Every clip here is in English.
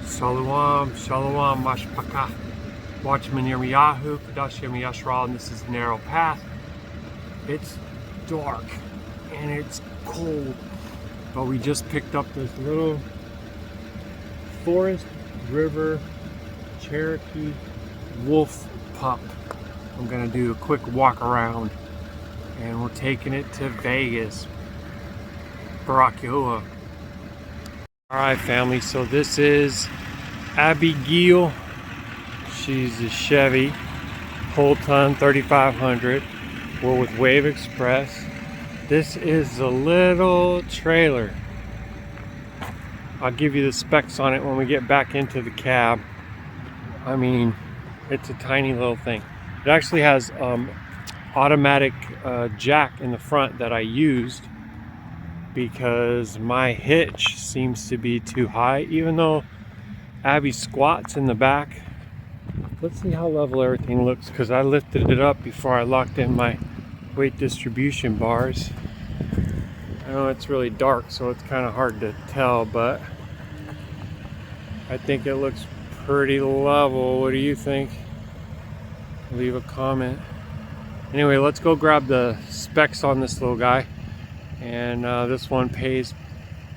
Shalum Shalum Mashpaka. Watchman Yirmiyahu, Qadashayam of Yasharal, and this is the narrow path. It's dark and it's cold, but we just picked up this little Forest River Cherokee wolf pup. I'm gonna do a quick walk around, and we're taking it to Vegas. Baruk Atah Yahuah. Alright family, so this is Abigail. She's a Chevy, whole ton 3500. We're with Wave Express. This is a little trailer. I'll give you the specs on it when we get back into the cab. I mean, it's a tiny little thing. It actually has automatic jack in the front that I used because my hitch seems to be too high, even though Abby squats in the back. Let's see how level everything looks, because I lifted it up before I locked in my weight distribution bars. I know it's really dark, so it's kind of hard to tell, but I think it looks pretty level. What do you think? Leave a comment. Anyway, let's go grab the specs on this little guy. And this one pays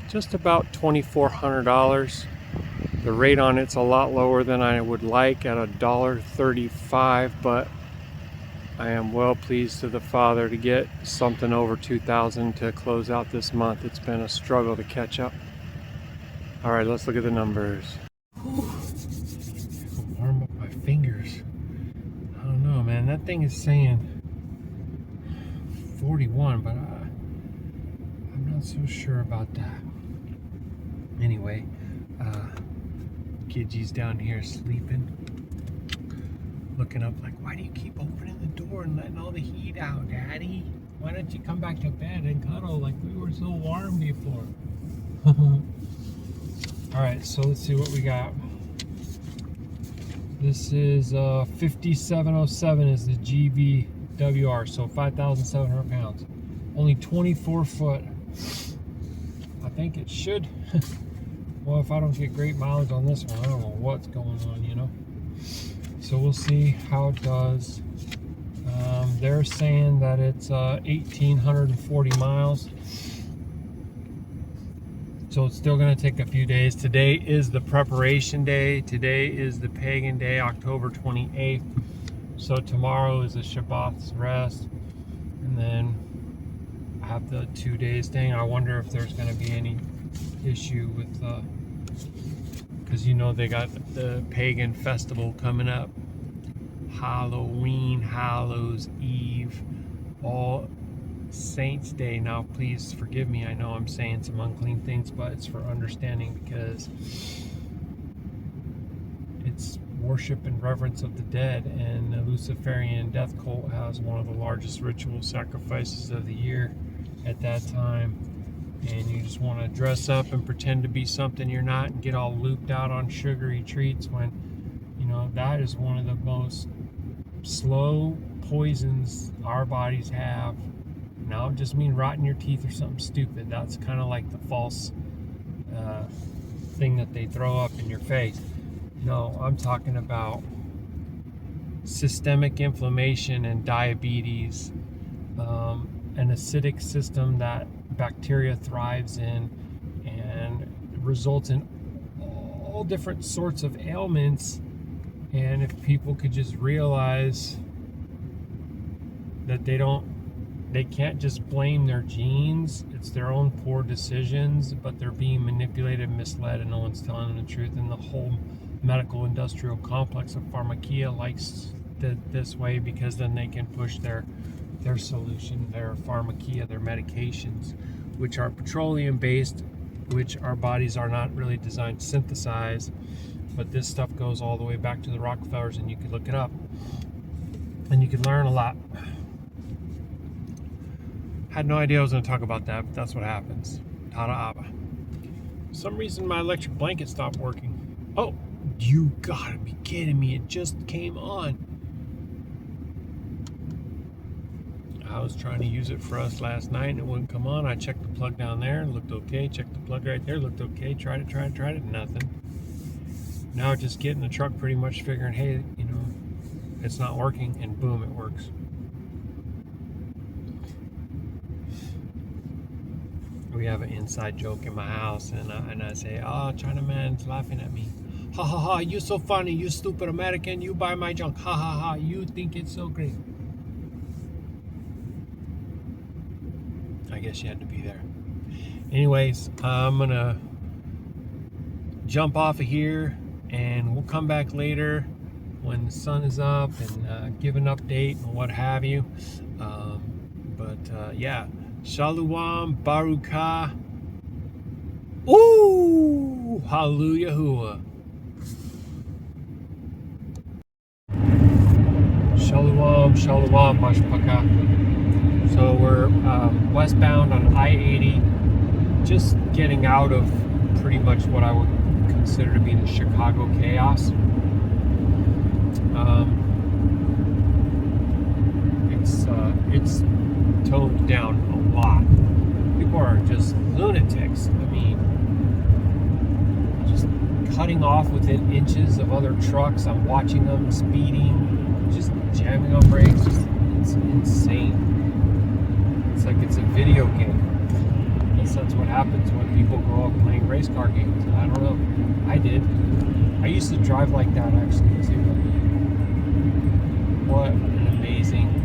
just about $2,400. The rate on it's a lot lower than I would like at $1.35, but I am well pleased to the Father to get something over $2,000 to close out this month. It's been a struggle to catch up. All right, let's look at the numbers. Warm up my fingers. I don't know, man. That thing is saying 41, but I'm not so sure about that. Anyway, Kidji's down here sleeping, looking up like, why do you keep opening the door and letting all the heat out, Daddy? Why don't you come back to bed and cuddle like we were so warm before? Alright, so let's see what we got. This is 5707 is the GVWR, so 5,700 pounds. Only 24 foot. I think it should. Well, if I don't get great mileage on this one, I don't know what's going on, you know. So we'll see how it does. They're saying that it's 1,840 miles. So it's still going to take a few days. Today is the preparation day. Today is the pagan day, October 28th. So tomorrow is a Shabbat's rest. And then I have the 2 days thing. I wonder if there's going to be any issue with because you know they got the pagan festival coming up, Halloween, Hallows Eve, All Saints Day. Now please forgive me, I know I'm saying some unclean things, but it's for understanding, because it's worship and reverence of the dead, and the Luciferian death cult has one of the largest ritual sacrifices of the year at that time. And you just want to dress up and pretend to be something you're not and get all looped out on sugary treats, when, you know, that is one of the most slow poisons our bodies have. And I don't just mean rotting your teeth or something stupid. That's kind of like the false thing that they throw up in your face. No, I'm talking about systemic inflammation and diabetes, an acidic system that bacteria thrives in, and results in all different sorts of ailments. And if people could just realize that they can't just blame their genes, it's their own poor decisions, but they're being manipulated, misled, and no one's telling them the truth. And the whole medical industrial complex of pharmakia likes this way, because then they can push their solution, their pharmakia, their medications, which are petroleum based, which our bodies are not really designed to synthesize. But this stuff goes all the way back to the Rockefellers, and you can look it up and you can learn a lot. Had no idea I was going to talk about that, but that's what happens. Tada Abba. For some reason my electric blanket stopped working. Oh, you gotta be kidding me, it just came on. I was trying to use it for us last night and it wouldn't come on. I checked the plug down there, looked okay. Checked the plug right there, looked okay. Tried it, nothing. now just get in the truck pretty much figuring, hey, it's not working, and boom, it works. We have an inside joke in my house, and I say, oh, Chinaman's laughing at me. Ha ha ha, you're so funny, you stupid American, you buy my junk. Ha ha ha, you think it's so great. I guess you had to be there. Anyways, I'm gonna jump off of here, and we'll come back later when the sun is up and give an update and what have you. Yeah, Shalom, Baruk Atah Yahuah. Shalom Shalum, Mashpaka. So we're westbound on I-80, just getting out of pretty much what I would consider to be the Chicago chaos. It's toned down a lot. People are just lunatics. I mean, just cutting off within inches of other trucks. I'm watching them speeding, just jamming on brakes. It's insane. It's like it's a video game. I guess that's what happens when people grow up playing race car games. I don't know. I did. I used to drive like that actually too. What an amazing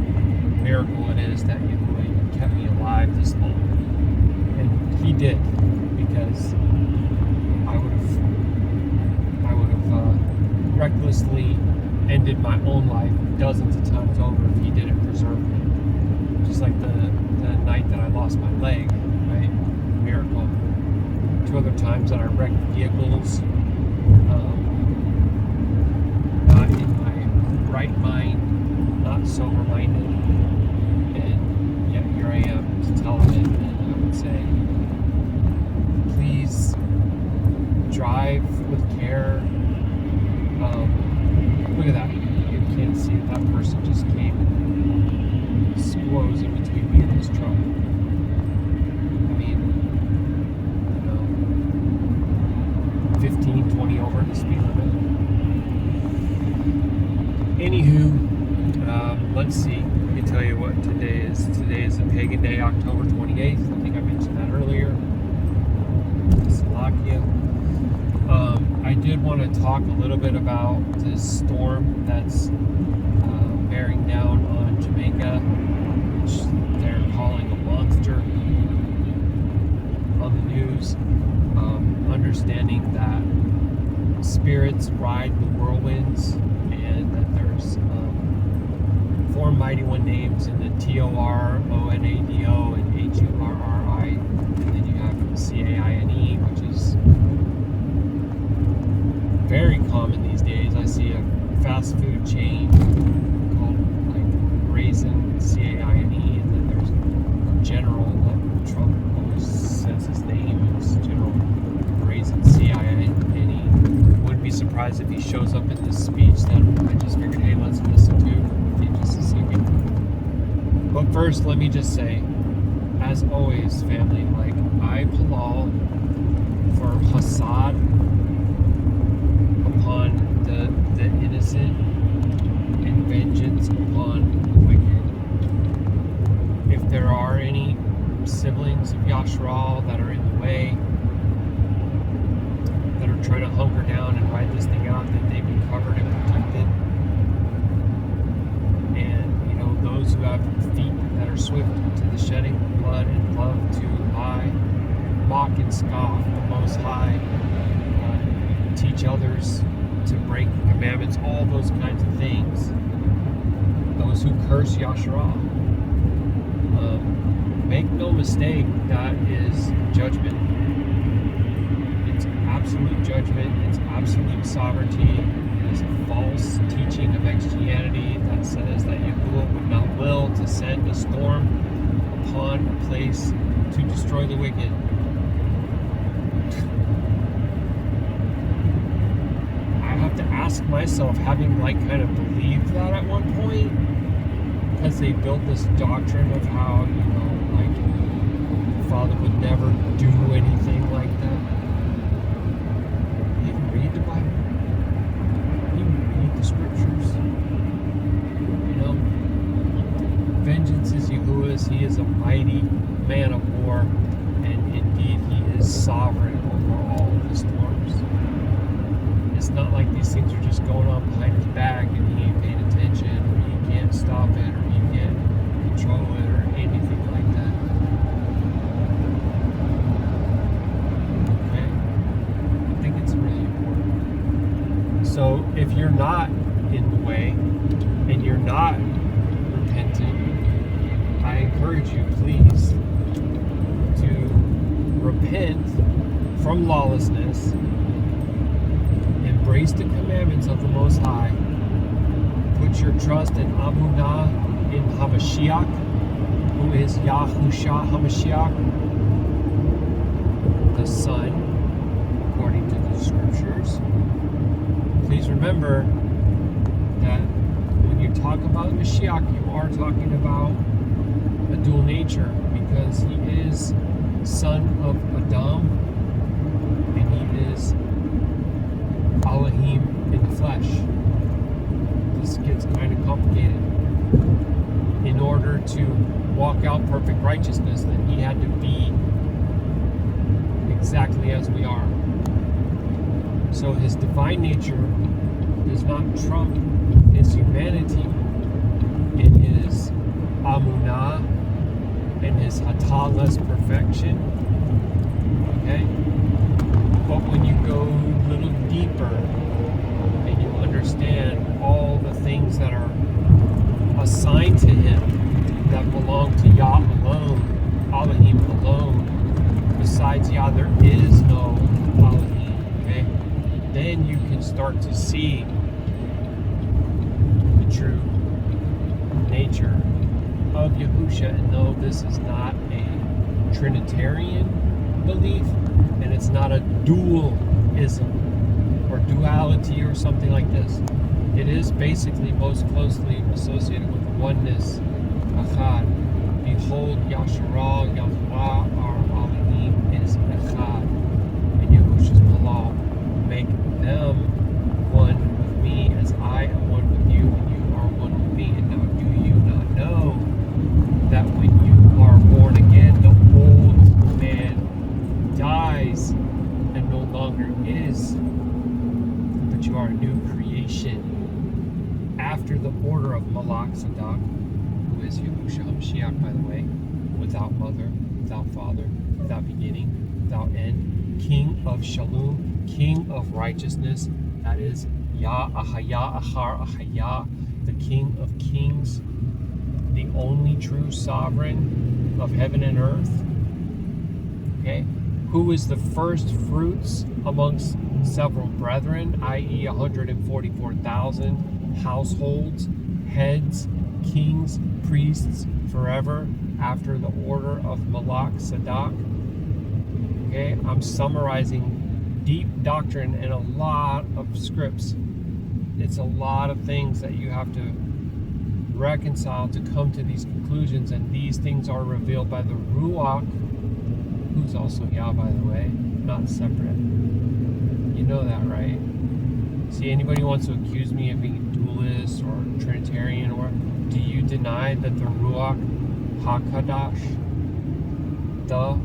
miracle it is that Yahuah kept me alive this long. And he did, because I would have recklessly ended my own life dozens of times over if he didn't preserve me. Just like the night that I lost my leg, right? Miracle. 2 other times that I wrecked vehicles, not in my right mind, not sober-minded, and yet here I am to tell him it. And I would say, please drive with care. Look at that. You can't see it. That person just came and squoze in between me and this truck. I mean, 15, 20 over the speed limit. Anywho, let's see. Let me tell you what today is. Today is a pagan day, October 28th. I think I mentioned that earlier. Slovakia. I did want to talk a little bit about this storm that's bearing down on Jamaica, which they're calling a monster on the news. Understanding that spirits ride the whirlwinds, and that there's 4 mighty one names in the TORONADO and HURRI, and then you have CAINE, which is very common these days. I see a fast food chain called like Raisin CAINE, and then there's General that Trump always says his name is General Raisin CAINE. Wouldn't be surprised if he shows up in this speech that I just figured, hey, let's listen to in just a second. But first, let me just say, as always, family, like, I halal for hasad upon the innocent and vengeance upon the wicked. If there are any siblings of Yashar'Al that are in the way, that are trying to hunker down and ride this thing out, that they be covered and protected. And, those who have feet that are swift to the shedding of blood and love to lie, mock and scoff the Most High, teach others to break the commandments, all those kinds of things. Those who curse Yashar'Al. Make no mistake, that is judgment. It's absolute judgment. It's absolute sovereignty. It is a false teaching of Christianity that says that Yahuah would not will to send a storm upon a place to destroy the wicked. To ask myself, having kind of believed that at one point, because they built this doctrine of how the Father would never do anything like that. You even read the Bible? like these things are just going on behind his back and he ain't paying attention, or he can't stop it, or he can't control it, or anything like that. Okay? I think it's really important. So if you're not in the way and you're not repentant, I encourage you, please, to repent from lawlessness, embrace the commandments of the Most High, put your trust in Amunah, in Hamashiach, who is Yahusha Hamashiach, the Son, according to the Scriptures. Please remember that when you talk about Mashiach, you are talking about a dual nature, because he is son of Adam and he is Elohim in the flesh. This gets kind of complicated. In order to walk out perfect righteousness, then he had to be exactly as we are. So his divine nature does not trump his humanity in his Amunah and his Hataless perfection. Okay? But when you go a little deeper and you understand all the things that are assigned to him that belong to Yah alone, Elohim alone, besides Yah there is no Elohim, okay? Then you can start to see the true nature of Yahusha. And though this is not a Trinitarian belief, and it's not a dualism or duality or something like this, it is basically most closely associated with oneness. Echad. Behold, Yashar'Al, Yahuah, our Elohim is Echad. And Yahusha's Malal. Make them one with me as I am one with you and you are one with me. And now do you not know that when you are born again, the old man dies and no longer is, but you are a new creation after the order of Malak Sadak, who is Yahusha HaMashiach, by the way, without mother, without father, without beginning, without end, King of Shalom, King of righteousness, that is Yah Ahaya Achar Ahaya, the King of kings, the only true sovereign of heaven and earth. Okay? Who is the first fruits amongst several brethren, i.e. 144,000 households, heads, kings, priests, forever, after the order of Malak Sadak. Okay, I'm summarizing deep doctrine and a lot of scripts. It's a lot of things that you have to reconcile to come to these conclusions, and these things are revealed by the Ruach, who's also Yah, by the way, not separate. You know that, right? See, anybody who wants to accuse me of being a dualist or Trinitarian, or do you deny that the Ruach Ha'Qadash, the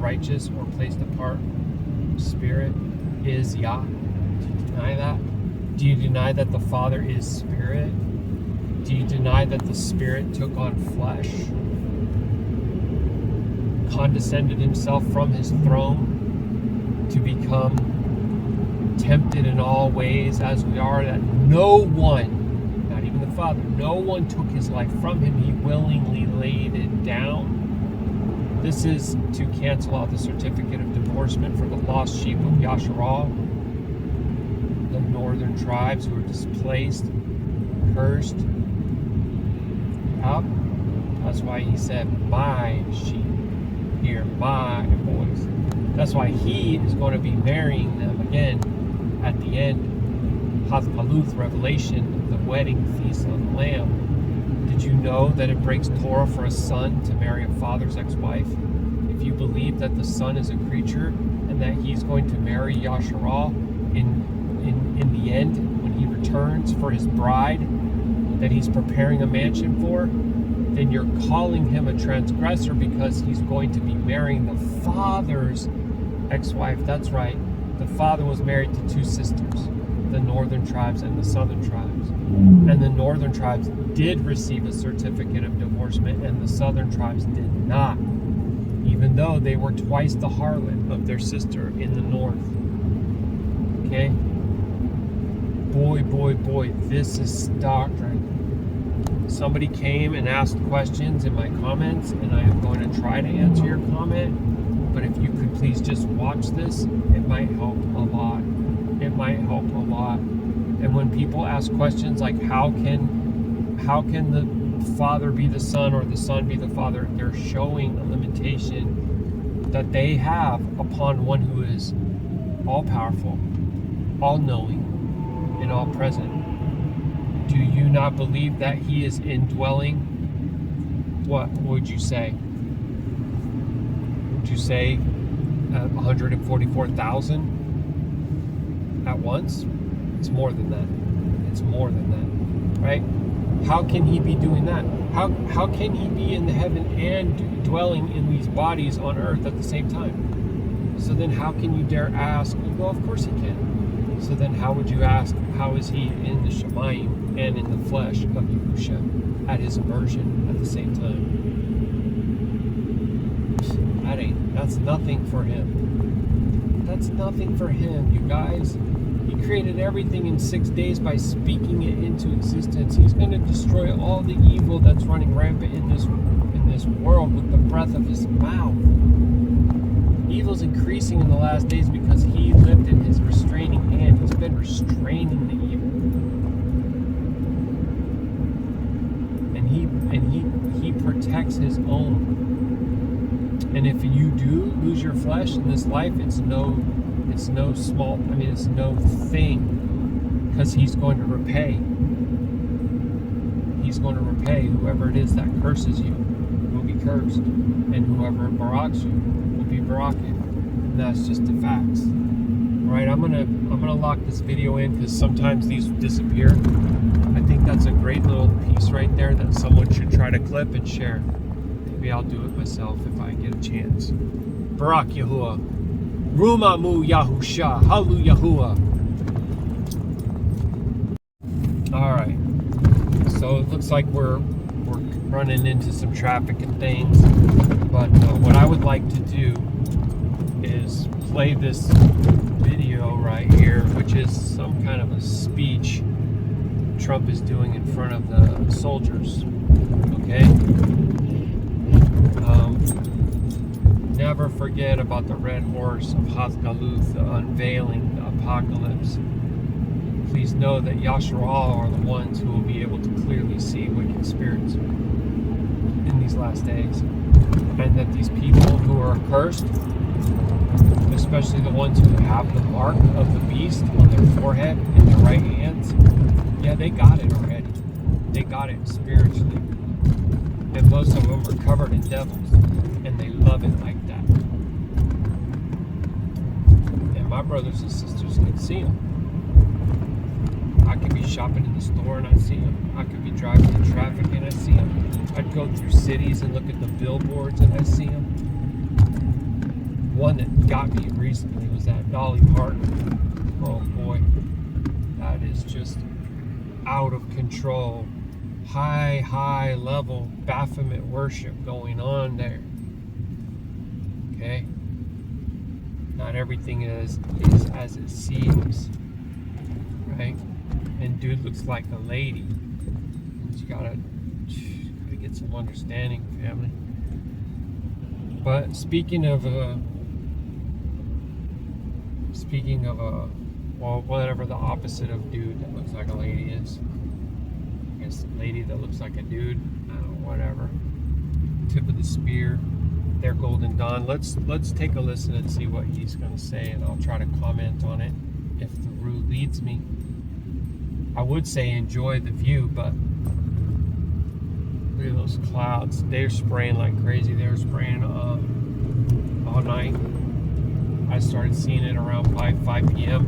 righteous or placed apart Spirit, is Yah? Do you deny that? Do you deny that the Father is Spirit? Do you deny that the Spirit took on flesh, condescended himself from his throne to become tempted in all ways as we are, that no one, not even the Father, no one took his life from him, he willingly laid it down? This is to cancel out the certificate of divorcement for the lost sheep of Yashar'Al, the northern tribes who were displaced, cursed. Yep. That's why he said, my sheep, hear my voice. That's why he is going to be marrying them again at the end. Hathpaluth, Revelation, the wedding feast of the Lamb. Did you know that it breaks Torah for a son to marry a father's ex-wife? If you believe that the son is a creature and that he's going to marry Yashar'Al in the end, when he returns for his bride that he's preparing a mansion for, then you're calling him a transgressor, because he's going to be marrying the father's ex-wife. That's right. The father was married to two sisters. the northern tribes and the southern tribes. And the northern tribes did receive a certificate of divorcement, and the southern tribes did not, even though they were twice the harlot of their sister in the north. Okay? Boy, this is doctrine. Somebody came and asked questions in my comments, and I am going to try to answer your comment. But if you could please just watch this, it might help a lot. It might help a lot. And when people ask questions like how can the Father be the Son or the Son be the Father, they're showing a limitation that they have upon one who is all-powerful, all-knowing, and all-present. Do you not believe that He is indwelling? What would you say? Would you say 144,000 at once? It's more than that. It's more than that, right? How can He be doing that? How can He be in the heaven and dwelling in these bodies on earth at the same time? So then how can you dare ask? Well, of course He can. So then how would you ask, how is He in the Shemayim and in the flesh of Yahusha at His immersion at the same time? That's nothing for Him. That's nothing for Him, you guys. He created everything in 6 days by speaking it into existence. He's going to destroy all the evil that's running rampant in this world with the breath of His mouth. Evil's increasing in the last days because He lifted His restraining hand. He's been restraining the evil. And he protects His own. And if you do lose your flesh in this life, it's no thing, because He's going to repay. He's going to repay whoever it is that curses you will be cursed, and whoever baraks you will be baraked. And that's just the facts. All right, I'm gonna lock this video in because sometimes these disappear. I think that's a great little piece right there that someone should try to clip and share. Maybe I'll do it myself if I get a chance. Baruk Yahuah. Rumamu Yahusha. Halu Yahuah. Alright. So it looks like we're running into some traffic and things. But what I would like to do is play this video right here, which is some kind of a speech Trump is doing in front of the soldiers. Okay? Never forget about the red horse of Hazgaluth, the unveiling, the apocalypse. Please know that Yashar'Al are the ones who will be able to clearly see wicked spirits in these last days. And that these people who are accursed, especially the ones who have the mark of the beast on their forehead and their right hands, yeah, they got it already. They got it spiritually. And most of them are covered in devils, and they love it like that. And my brothers and sisters can see them. I could be shopping in the store and I see them. I could be driving in traffic and I see them. I'd go through cities and look at the billboards and I see them. One that got me recently was at Dolly Park. Oh boy, that is just out of control. High level Baphomet worship going on there. Okay? Not everything is as it seems. Right? And dude looks like a lady. You gotta get some understanding, family. But speaking of well, whatever the opposite of dude that looks like a lady is. I guess a lady that looks like a dude. Whatever. Tip of the spear. Their Golden Dawn. Let's take a listen and see what he's going to say, and I'll try to comment on it if the route leads me. I would say enjoy the view, but look at those clouds. They're spraying like crazy. They were spraying all night. I started seeing it around 5 p.m.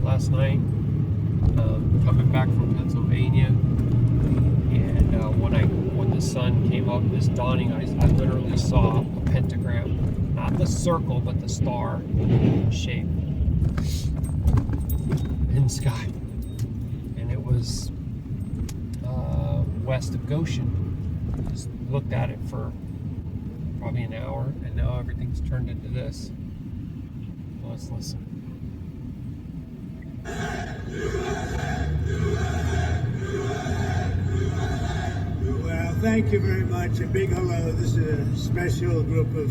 last night. Coming back from Pennsylvania, and when the sun came up, this dawning, I literally saw a pentagram, not the circle, but the star shape. mountain sky, and it was west of Goshen. Just looked at it for probably an hour, and now everything's turned into this. Let's listen. Well, thank you very much. A big hello. This is a special group of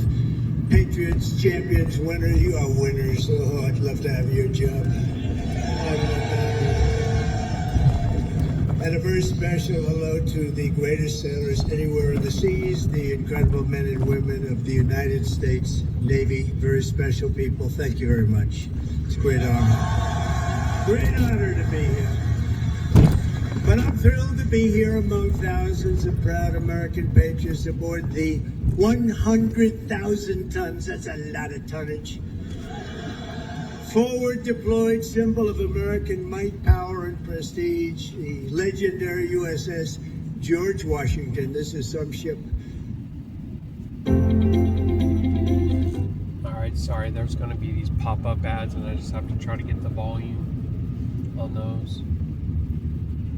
patriots, champions, winners. You are winners. Oh, I'd love to have your job. And a very special hello to the greatest sailors anywhere in the seas, the incredible men and women of the United States Navy. Very special people. Thank you very much. It's a great honor. Great honor to be here. But I'm thrilled to be here among thousands of proud American patriots aboard the 100,000 tons, that's a lot of tonnage, forward deployed symbol of American might, power, and prestige, the legendary USS George Washington. This is some ship. Alright, sorry, there's going to be these pop-up ads, and I just have to try to get the volume on those.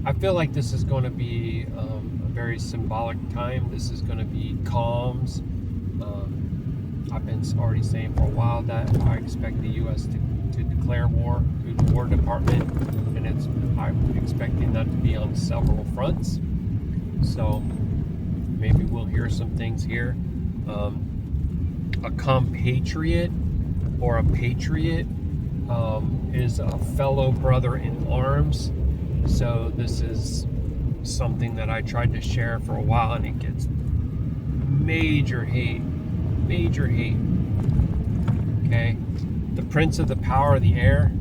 I feel like this is going to be a very symbolic time. This is going to be calms. I've been already saying for a while that I expect the U.S. to declare war through the War Department, and I'm expecting that to be on several fronts. So maybe we'll hear some things here. A compatriot or a patriot is a fellow brother in arms. So this is something that I tried to share for a while, and it gets major hate. Okay, the prince of the power of the air,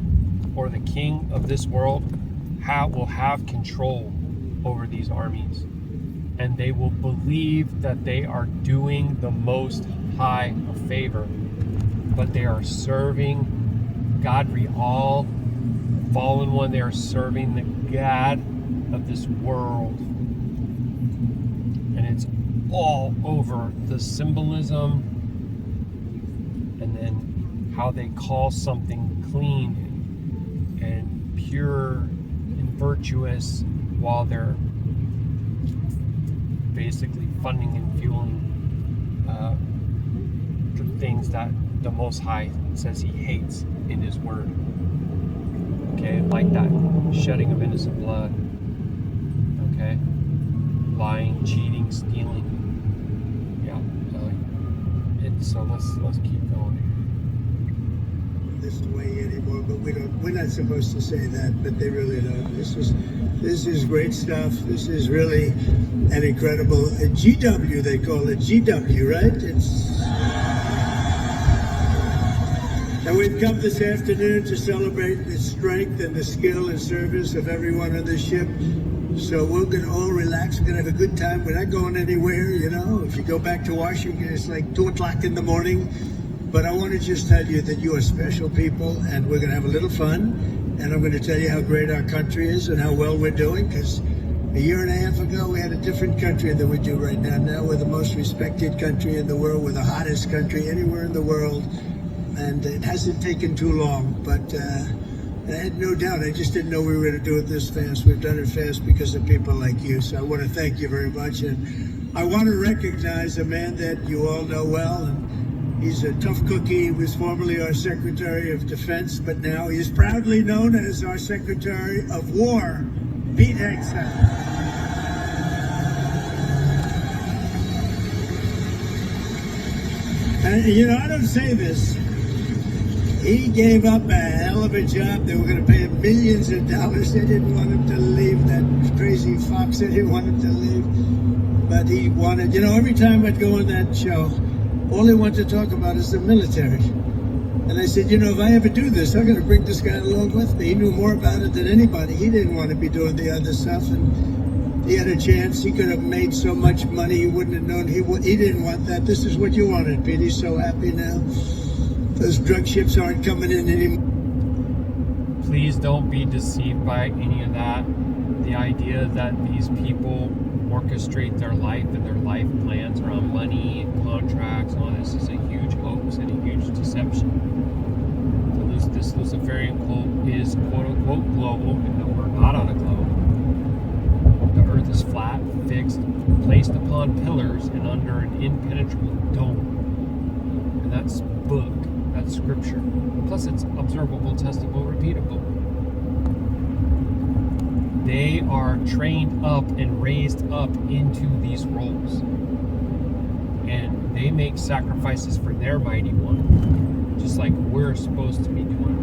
or the king of this world, will have control over these armies, and they will believe that they are doing the Most High a favor, but they are serving God Real, fallen one. They are serving the God of this world, and it's all over the symbolism, and then how they call something clean and pure and virtuous while they're basically funding and fueling the things that the Most High says He hates in His Word. Okay, like that shedding of innocent blood. Okay, lying, cheating, stealing. Yeah. So let's keep going. This way anymore, but we're not supposed to say that, but they really don't. This is great stuff. This is really an incredible GW, they call it GW, right? And we've come this afternoon to celebrate the strength and the skill and service of everyone on this ship. So we're going to all relax. We're going to have a good time. We're not going anywhere, you know. If you go back to Washington, it's like 2 o'clock in the morning. But I want to just tell you that you are special people, and we're going to have a little fun. And I'm going to tell you how great our country is and how well we're doing, because a year and a half ago, we had a different country than we do right now. Now we're the most respected country in the world. We're the hottest country anywhere in the world. And it hasn't taken too long, but I had no doubt. I just didn't know we were going to do it this fast. We've done it fast because of people like you. So I want to thank you very much. And I want to recognize a man that you all know well. And he's a tough cookie. He was formerly our Secretary of Defense, but now he's proudly known as our Secretary of War, Pete Hegseth. And, you know, I don't say this. He gave up a hell of a job. They were going to pay him millions of dollars. They didn't want him to leave. That crazy fox, they didn't want him to leave. But he wanted, you know, every time I'd go on that show, all he wanted to talk about is the military. And I said, you know, if I ever do this, I'm going to bring this guy along with me. He knew more about it than anybody. He didn't want to be doing the other stuff. And he had a chance. He could have made so much money. He wouldn't have known. He didn't want that. This is what you wanted, Pete. He's so happy now. Those drug ships aren't coming in anymore. Please don't be deceived by any of that. The idea that these people orchestrate their life and their life plans around money and contracts and all this is a huge hoax and a huge deception. this Luciferian cult is quote-unquote global, even though we're not on a globe. The earth is flat, fixed, placed upon pillars and under an impenetrable dome. And that's book, that's scripture. Plus it's observable, testable, repeatable. They are trained up and raised up into these roles. And they make sacrifices for their mighty one, just like we're supposed to be doing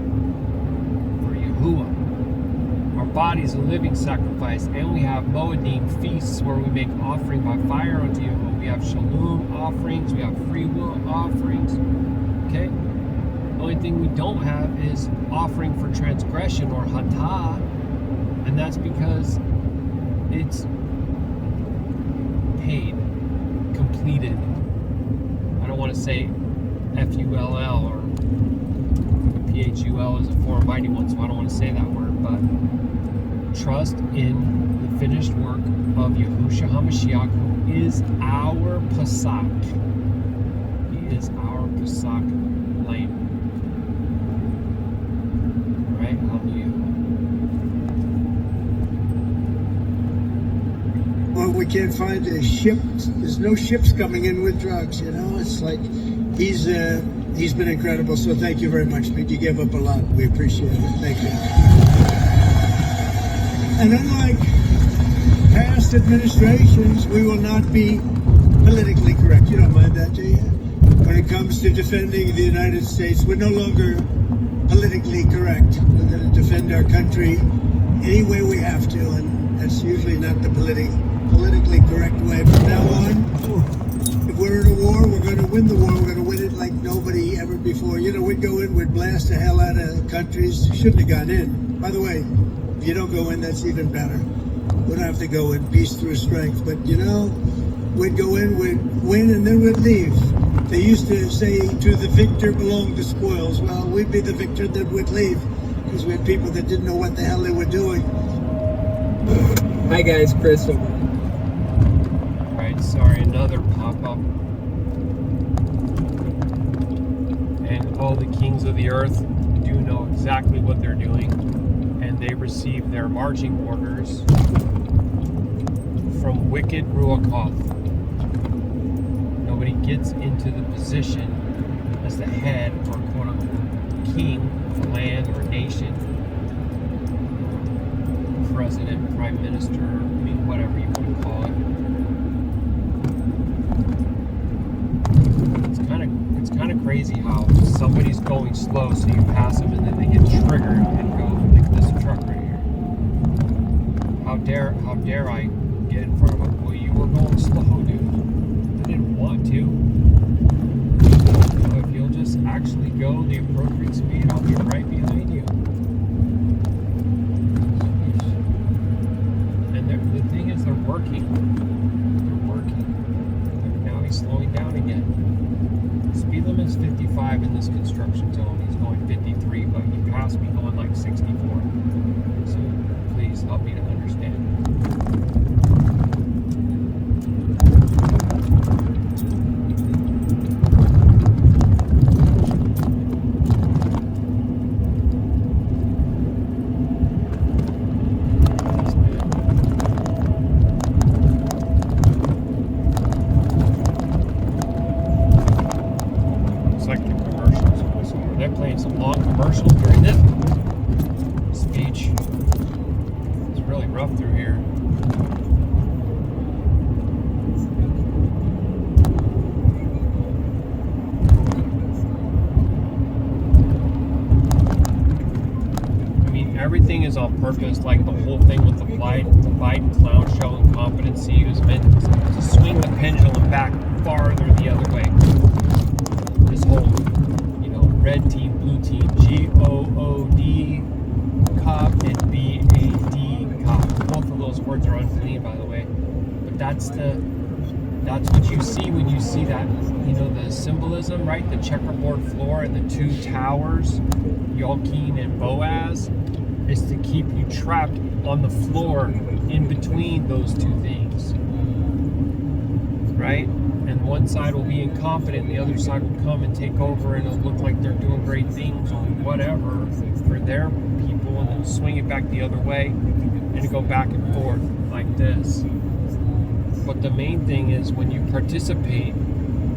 for Yahuah. Our body's a living sacrifice, and we have Moedim feasts where we make offering by fire unto Yahuah. We have Shalom offerings, we have free will offerings. Okay? The only thing we don't have is offering for transgression or hatah, and that's because it's paid, completed. I don't want to say F-U-L-L or P-H-U-L is a foreign mighty one, so I don't want to say that word, but trust in the finished work of Yahusha HaMashiach, who is our Pesach. He is our Pesach lamb. Right? Hallelujah. Well, we can't find a ship. There's no ships coming in with drugs, you know? It's like he's been incredible, so thank you very much. You gave up a lot. We appreciate it. Thank you. And unlike past administrations, we will not be politically correct. You don't mind that, do you? When it comes to defending the United States, we're no longer politically correct. We're going to defend our country any way we have to, and that's usually not the politically correct way. From now on, if we're in a war, we're going to win the war. We're going to win it like nobody ever before. You know, we'd go in, we'd blast the hell out of countries. Shouldn't have gone in. By the way, if you don't go in, that's even better. We don't have to go in peace through strength. But, you know, we'd go in, we'd win, and then we'd leave. They used to say, to the victor belong the spoils. Well, we'd be the victor, then we'd leave. Because we had people that didn't know what the hell they were doing. Hi guys, Chris. Right, sorry, another pop-up. And all the kings of the earth do know exactly what they're doing, and they receive their marching orders from wicked Ruach Ha'Qadash. Nobody gets into the position as the head or quote-unquote king of a land or nation, president, prime minister, I mean, whatever you want to call it. It's kind of crazy how somebody's going slow, so you pass them, and then they get triggered and go like this truck right here. How dare I get in front of them? Well, you were going slow, dude. I didn't want to. So if you'll just actually go the appropriate speed, I'll be right behind you. The thing is, they're working. Now he's slowing down again. Speed limit is 55 in this construction zone. He's going 53, but he passed me going like 64. So please help me to understand. Some long commercials during this speech. It's really rough through here. I mean, everything is on purpose, like the whole thing with the Biden clown show incompetency was meant to swing the pendulum back farther the other way. This whole red team, blue team, G-O-O-D cop and B-A-D cop. Both of those words are unclean, by the way. But that's what you see when you see that, the symbolism, right? The checkerboard floor and the two towers, Yalkin and Boaz, is to keep you trapped on the floor in between those two things. Right? and one side will be incompetent, the other side will come and take over, and it'll look like they're doing great things or whatever for their people, and then swing it back the other way and go back and forth like this. But the main thing is, when you participate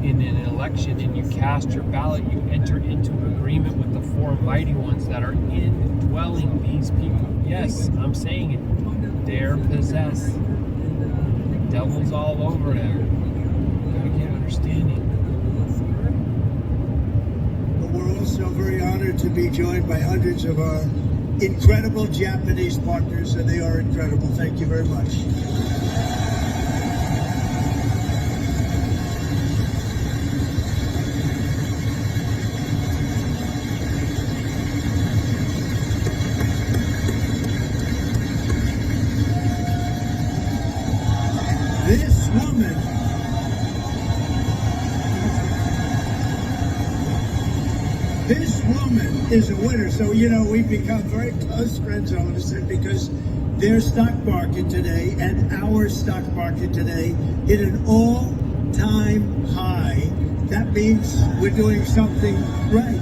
in an election and you cast your ballot, you enter into agreement with the four mighty ones that are indwelling these people. Yes, I'm saying it. They're possessed. The devil's all over there. You gotta get understanding. But we're also very honored to be joined by hundreds of our incredible Japanese partners, and they are incredible. Thank you very much. This woman is a winner. So, we've become very close friends all of a sudden, because their stock market today and our stock market today hit an all-time high. That means we're doing something right.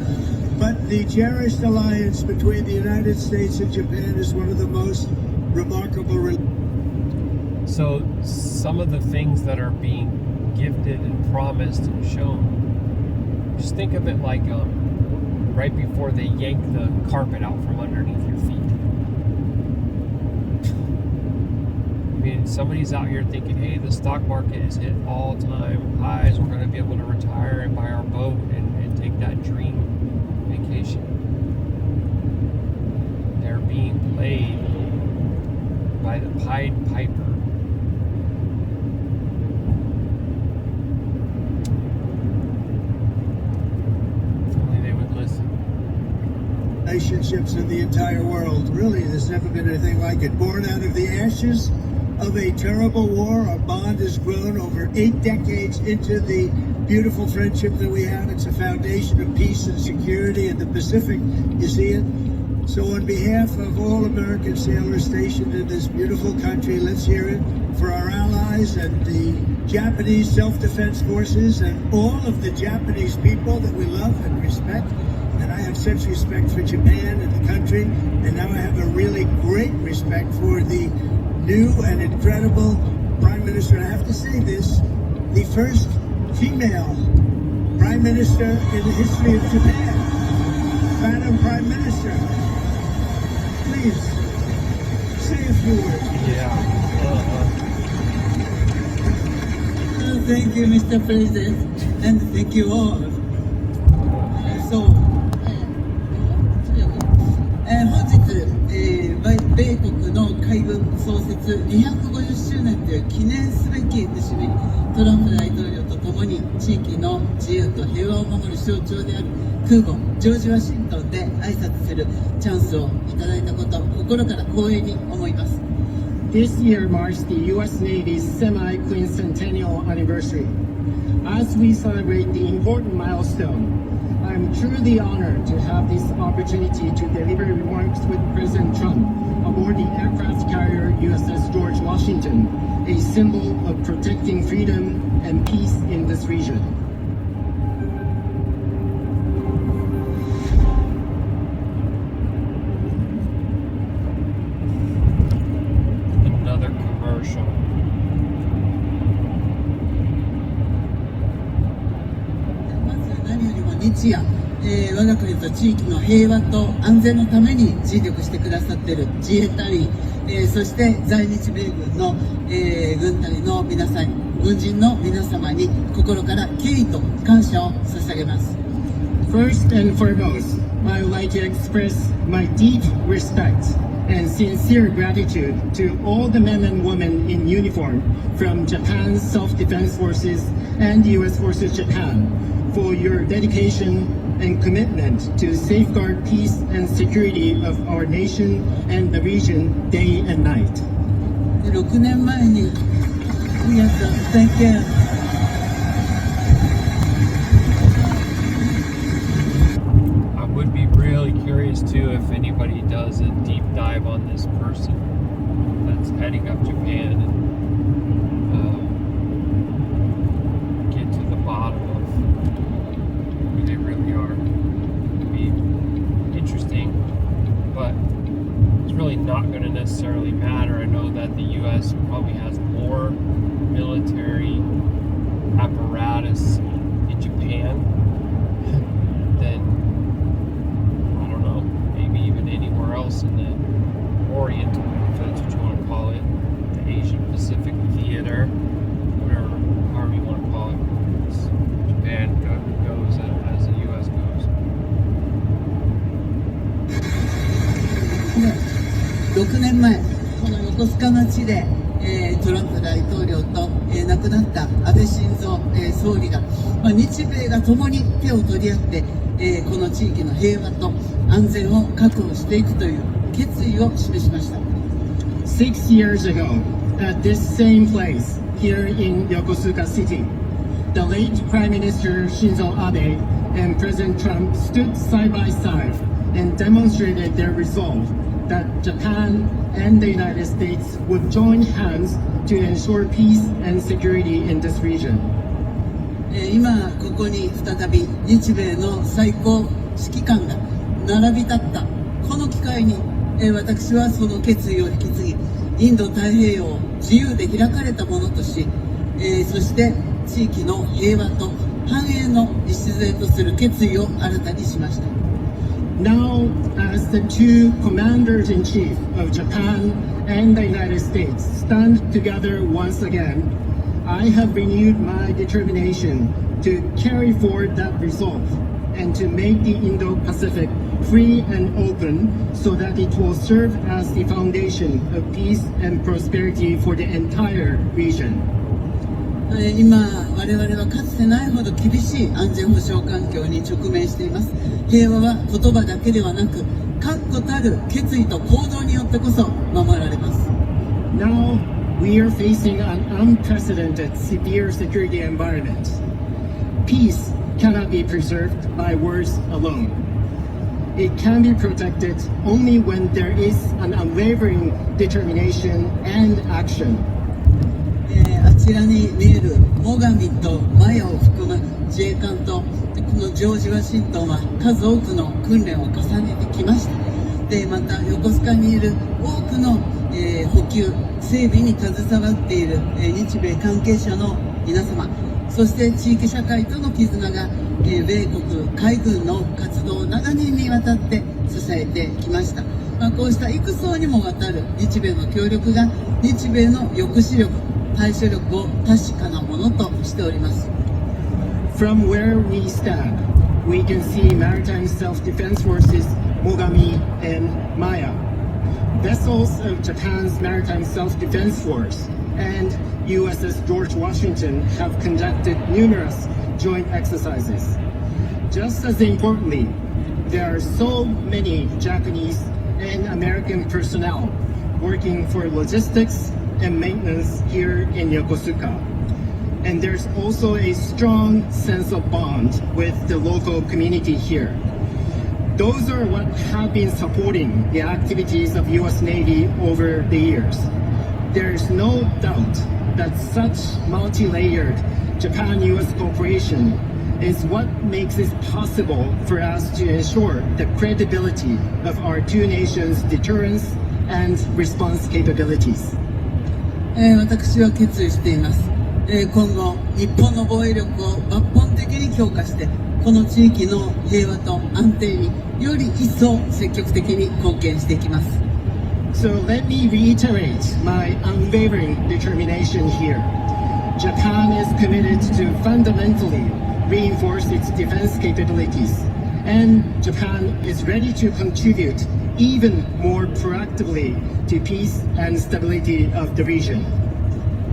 But the cherished alliance between the United States and Japan is one of the most remarkable. So some of the things that are being gifted and promised and shown, just think of it like right before they yank the carpet out from underneath your feet. I mean, somebody's out here thinking, hey, the stock market has hit all-time highs. We're going to be able to retire and buy our boat and take that dream vacation. They're being played by the Pied Piper. Relationships in the entire world. Really, there's never been anything like it. Born out of the ashes of a terrible war, our bond has grown over 8 decades into the beautiful friendship that we have. It's a foundation of peace and security in the Pacific. You see it? So on behalf of all American sailors stationed in this beautiful country, let's hear it for our allies and the Japanese self-defense forces and all of the Japanese people that we love and respect. And I have such respect for Japan and the country, and now I have a really great respect for the new and incredible Prime Minister. And I have to say this, the first female Prime Minister in the history of Japan. Madam Prime Minister, please say a few words. Yeah. Thank you, Mr. President, and thank you all. So, 本日、米国の海軍創設250周年という記念すべき節目に、トランプ大統領とともに地域の自由と平和を守る象徴である空母ジョージ・ワシントンで挨拶するチャンスをいただいたことを心から光栄に思います。This year marks the U.S. Navy's semi-quincentennial anniversary. As we celebrate the important milestone, I'm truly honored to have this opportunity to deliver remarks with President Trump aboard the aircraft carrier USS George Washington, a symbol of protecting freedom and peace in this region. Another commercial. 日夜、我が国と地域の平和と安全のために尽力してくださっている自衛隊員、そして在日米軍の、軍隊の皆さん、軍人の皆様に心から敬意と感謝を捧げます。First and foremost, I would like to express my deep respect and sincere gratitude to all the men and women in uniform from Japan's Self-Defense Forces and U.S. Forces Japan for your dedication and commitment to safeguard peace and security of our nation and the region day and night. 6年前に皆さん、Thank you. I would be really curious too if anybody does a deep dive on this person that's heading up Japan and get bottom of who they really are. It'd be interesting, but it's really not going to necessarily matter. I know that the U.S. probably has more military apparatus in Japan than, I don't know, maybe even anywhere else in the Orient, if that's what you want to call it, the Asian Pacific Theater, whatever, however you want to call it. Japan goes as the U.S. goes. 6年前、この横須賀の地で、トランプ大統領と、亡くなった安倍晋三、総理が、日米が共に手を取り合って、この地域の平和と安全を確保していくという決意を示しました。6 years ago, at this same place, here in Yokosuka City, the late Prime Minister Shinzo Abe and President Trump stood side by side and demonstrated their resolve that Japan and the United States would join hands to ensure peace and security in this region. 今ここに再び日米の最高指揮官が並び立ったこの機会に、私はその決意を引き継ぎ、インド太平洋を自由で開かれたものとし、そして地域の平和と繁栄の礎とする決意を新たにしました。Now, as the two commanders-in-chief of Japan and the United States stand together once again, I have renewed my determination to carry forward that resolve and to make the Indo-Pacific free and open so that it will serve as the foundation of peace and prosperity for the entire region. 今我々はかつてないほど厳しい安全保障環境に直面しています。平和は言葉だけではなく確固たる決意と行動によってこそ守られます。 Now we are facing an unprecedented severe security environment. Peace cannot be preserved by words alone. It can be protected only when there is an unwavering determination and action. あちらに見える最上とマヤを含む自衛官とこのジョージ・ワシントンは数多くの訓練を重ねてきました。でまた横須賀にいる多くの、補給整備に携わっている、日米関係者の皆様、そして地域社会との絆が、米国海軍の活動を長年にわたって支えてきました。こうした幾層にもわたる日米の協力が日米の抑止力対処力を確かなものとしております。 From where we stand, we can see maritime self-defense forces Mogami and Maya, vessels of Japan's maritime self-defense force, and USS George Washington have conducted numerous joint exercises. Just as importantly, there are so many Japanese and American personnel working for logistics and maintenance here in Yokosuka. And there's also a strong sense of bond with the local community here. Those are what have been supporting the activities of US Navy over the years. There's no doubt that such multi-layered Japan-US cooperation is what makes it possible for us to ensure the credibility of our two nations' deterrence and response capabilities. 私は決意しています。今後日本の防衛力を抜本的に強化してこの地域の平和と安定により一層積極的に貢献していきます。 So let me reiterate my unwavering determination here. Japan is committed to fundamentally reinforce its defense capabilities, and Japan is ready to contribute even more proactively to peace and stability of the region.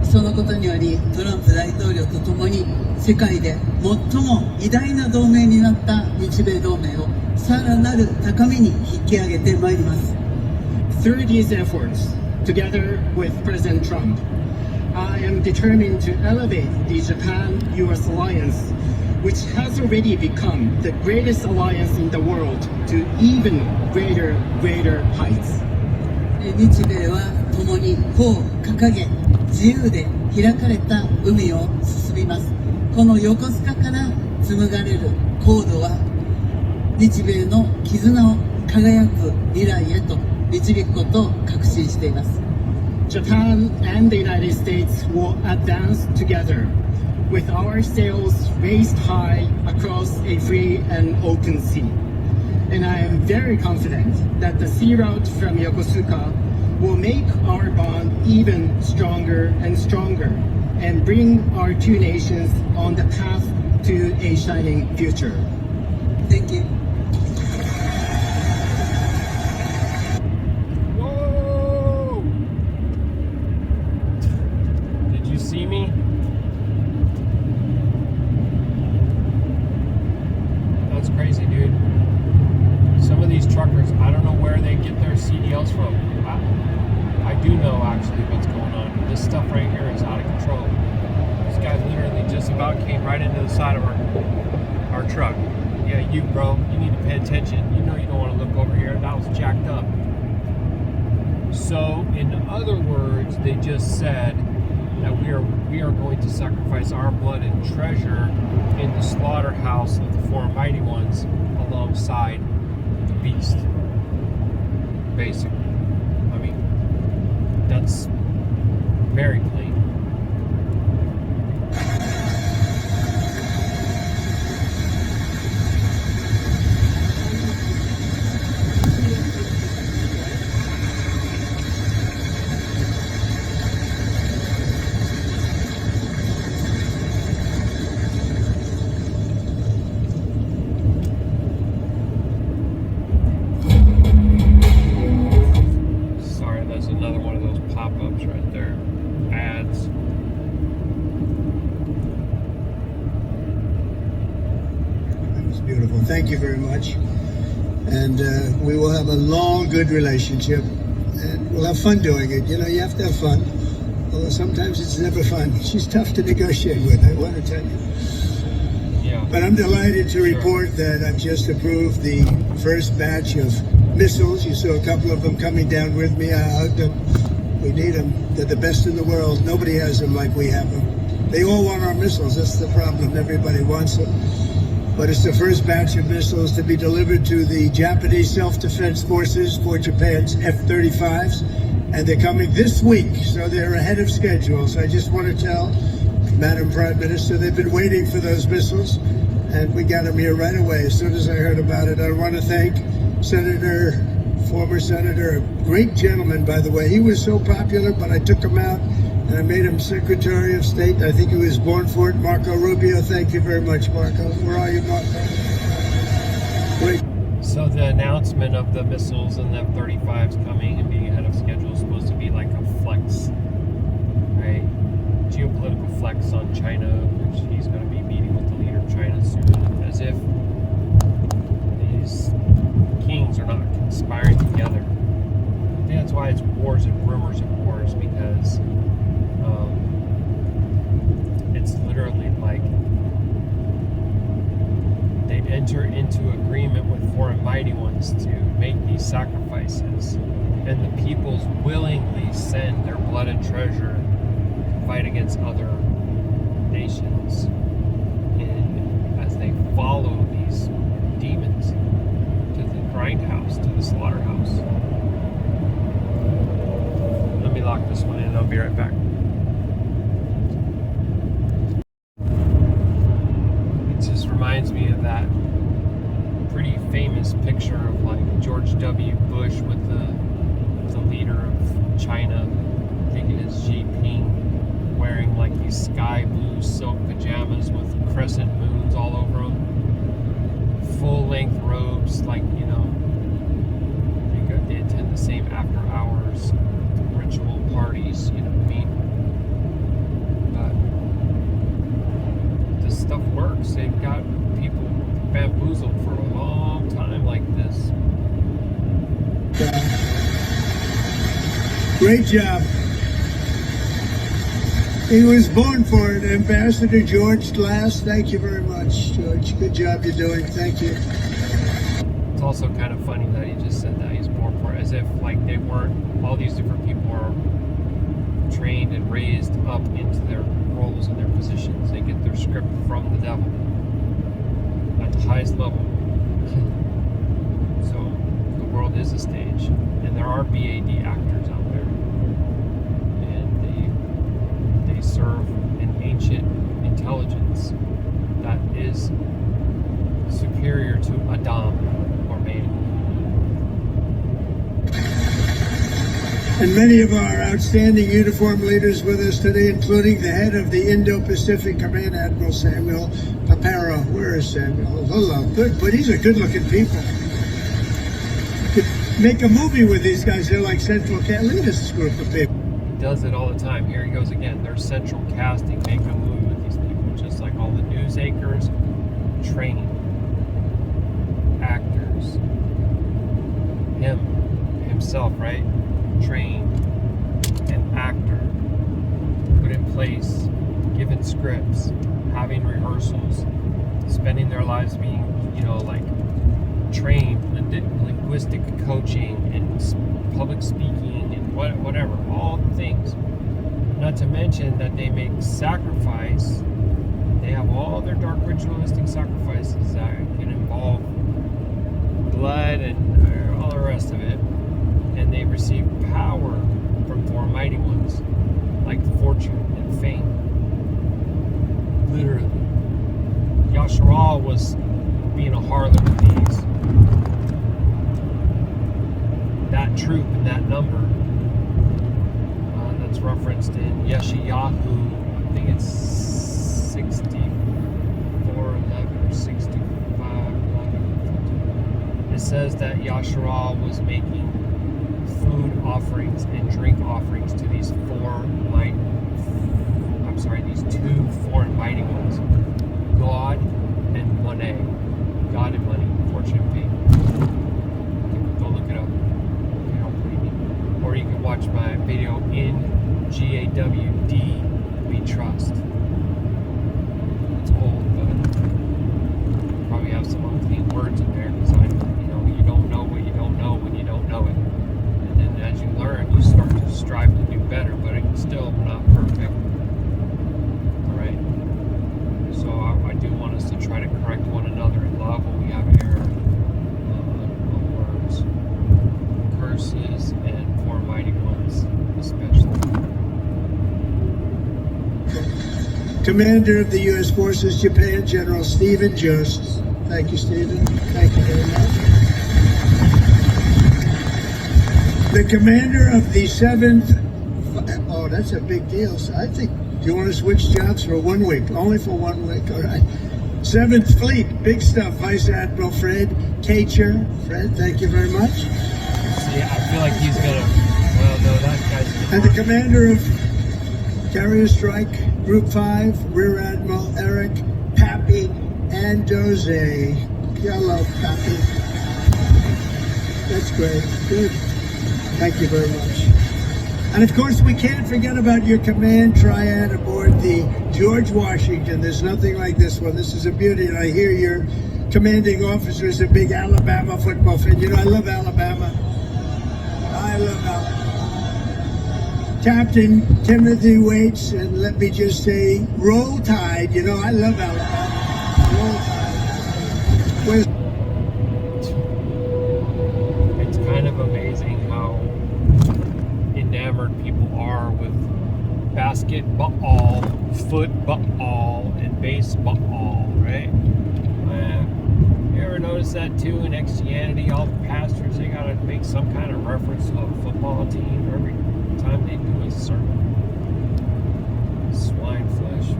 そのことによりトランプ大統領とともに世界で最も偉大な同盟になった日米同盟をさらなる高みに引き上げてまいります。 Through these efforts, together with President Trump, I am determined to elevate the Japan-US alliance, which has already become the greatest alliance in the world, to even greater heights. 日米は共に帆を掲げ自由で開かれた海を進みます。この横須賀から紡がれるコードは日米の絆を輝く未来へと導くことを確信しています。 Japan and the United States will advance together with our sails raised high across a free and open sea. And I am very confident that the sea route from Yokosuka will make our bond even stronger and stronger and bring our two nations on the path to a shining future. Thank you. Whoa! Did you see me? That's crazy, dude. Some of these truckers, I don't know where they get their CDLs from. I do know actually what's going on. This stuff right here is out of control. This guy literally just about came right into the side of our truck. Yeah, you bro, you need to pay attention. You know you don't want to look over here. That was jacked up. So, in other words, they just said that we are going to sacrifice our blood and treasure in the slaughterhouse of the four mighty ones alongside the beast. Basically. I mean, that's very plain. Sorry, that's another one of those pop-ups right there. Ads. That was beautiful. Thank you very much. And we will have a long, good relationship. And we'll have fun doing it. You know, you have to have fun. Although sometimes it's never fun. She's tough to negotiate with, I want to tell you. Yeah. But I'm delighted to report that I've just approved the first batch of missiles. You saw a couple of them coming down with me. I hugged them. We need them. They're the best in the world. Nobody has them like we have them. They all want our missiles. That's the problem. Everybody wants them. But it's the first batch of missiles to be delivered to the Japanese self-defense forces for Japan's F-35s. And they're coming this week, so they're ahead of schedule. So I just want to tell Madam Prime Minister, they've been waiting for those missiles, and we got them here right away. As soon as I heard about it, I want to thank former Senator, a great gentleman, by the way. He was so popular, but I took him out, and I made him Secretary of State. I think he was born for it. Marco Rubio, thank you very much, Marco. Where are you, Marco? Great. So the announcement of the missiles and the F-35s coming and being ahead of schedule is supposed to be like a flex, right? Geopolitical flex on China, which he's going to be meeting with the leader of China soon, as if these kings are not conspiring together. I think that's why it's wars and rumors of wars, because it's literally like they enter into agreement with foreign mighty ones to make these sacrifices, and the peoples willingly send their blood and treasure to fight against other nations, and as they follow these demons to the grindhouse, to the slaughterhouse. Let me lock this one in and I'll be right back. It just reminds me of that pretty famous picture of like George W. Bush with the leader of China, I think it is Xi Jinping, wearing like these sky blue silk pajamas with crescent moons all over them, full length robes, like, you know, they attend the same after hours ritual parties, you know what I mean? But this stuff works. They've got people bamboozled for a long time like this. Great job. He was born for it. Ambassador George Glass, thank you very much, George. Good job you're doing. Thank you. It's also kind of funny that he just said that he's born for it, as if like they weren't, all these different people are trained and raised up into their roles and their positions. They get their script from the devil at the highest level. So the world is a stage, and there are BAD actors out there, and they serve an ancient intelligence that is superior to Adam or man. And many of our outstanding uniform leaders with us today, including the head of the Indo-Pacific Command, Admiral Samuel Paparo. Where is Samuel? Hello. Good, but these are good-looking people. Could make a movie with these guys. They're like central cast. Look at this group of people. He does it all the time. Here he goes again. They're central casting, make a movie with these people, just like all the news anchors, trained actors. Himself, right? Trained, an actor, put in place, given scripts, having rehearsals, spending their lives being, like trained in linguistic coaching and public speaking and whatever, all the things. Not to mention that they make sacrifice. They have all their dark ritualistic sacrifices that can involve blood and all the rest of it. And they receive power from four mighty ones, like fortune and fame. Literally. Yashar'Al was being a harlot with these. That troop and that number, that's referenced in Yeshayahu, I think it's 64:11 or 65:11. It says that Yashar'Al was making food offerings and drink offerings to these two foreign mighty ones, God and money, God and money, fortune and fame. Go look it up. You don't believe me, or you can watch my video in GAWD We Trust. It's old, but probably have some unclean words in there because you don't know what you don't know when you don't know it. As you learn, you start to strive to do better, but it's still not perfect. Alright? So I do want us to try to correct one another in love when we have error of words, curses, and four mighty ones, especially. Commander of the U.S. Forces, Japan, General Stephen Jost. Thank you, Stephen. Thank you very much. The commander of the 7th, oh, that's a big deal. So I think, do you want to switch jobs for 1 week? Only for 1 week, all right. 7th Fleet, big stuff. Vice Admiral Fred Kacher. Fred, thank you very much. See, I feel like he's gonna, well, no, that guy's gonna. And the commander of Carrier Strike, Group 5, Rear Admiral Eric Pappy Andoze. Hello, Pappy. That's great, good. Thank you very much. And of course, we can't forget about your command triad aboard the George Washington. There's nothing like this one. This is a beauty, and I hear your commanding officer is a big Alabama football fan. I love Alabama. I love Alabama. Captain Timothy Waits, and let me just say, roll tide. I love Alabama. Roll tide. It's kind of amazing how enamored people are with basketball, football, and baseball, right? You ever notice that too in Christianity? All the pastors, they gotta make some kind of reference to a football team every time they do a sermon. Swine flesh,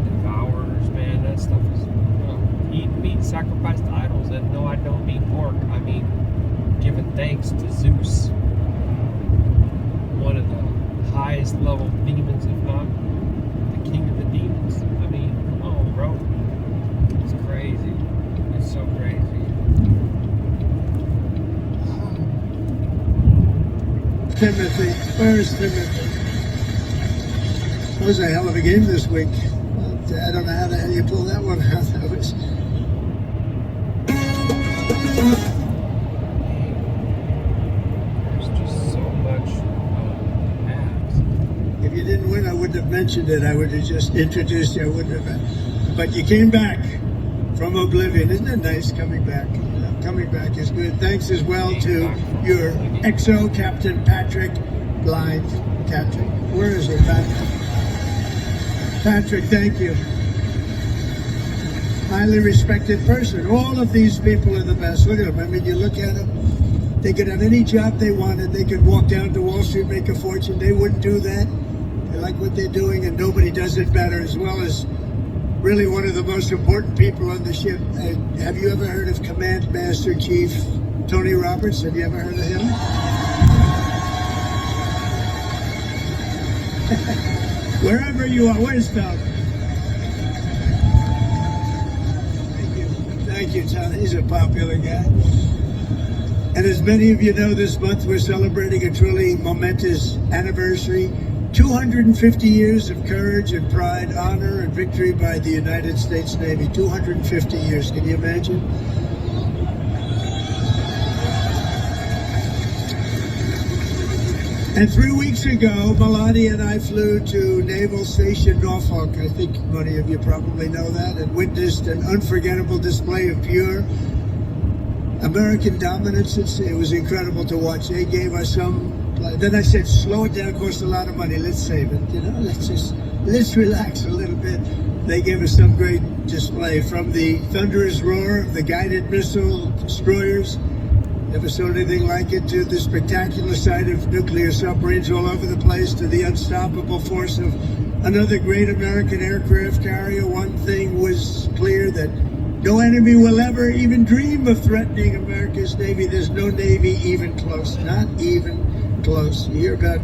devourers, man, that stuff is eat meat sacrificed to idols. And no, I don't mean pork. I mean giving thanks to Zeus, one of the highest level demons, if not the king of the demons. I mean, come on, bro. It's crazy. It's so crazy. Timothy, where's Timothy? That was a hell of a game this week. I don't know how the hell you pulled that one out. That was. There's just so much abs. hadn't have mentioned it, I would have just introduced you. I wouldn't have. But you came back from oblivion. Isn't it nice coming back? Coming back is good. Thanks as well to your XO, Captain Patrick, blind Captain. Where is it, Patrick? Patrick, thank you. Highly respected person. All of these people are the best. Look at them. I mean, you look at them. They could have any job they wanted. They could walk down to Wall Street, make a fortune. They wouldn't do that. They like what they're doing, and nobody does it better, as well as really one of the most important people on the ship. Have you ever heard of Command Master Chief Tony Roberts? Have you ever heard of him? Wherever you are, where's Doug? Thank you, Tom. He's a popular guy. And as many of you know, this month we're celebrating a truly momentous anniversary. 250 years of courage and pride, honor and victory by the United States Navy. 250 years, can you imagine? And 3 weeks ago, Melania and I flew to Naval Station Norfolk. I think many of you probably know that, and witnessed an unforgettable display of pure American dominance. It was incredible to watch. They gave us some. Then I said, slow it down, costs a lot of money, let's save it, let's relax a little bit. They gave us some great display, from the thunderous roar of the guided missile destroyers, never saw anything like it, to the spectacular sight of nuclear submarines all over the place, to the unstoppable force of another great American aircraft carrier. One thing was clear, that no enemy will ever even dream of threatening America's Navy. There's no Navy even close, not even close. You hear about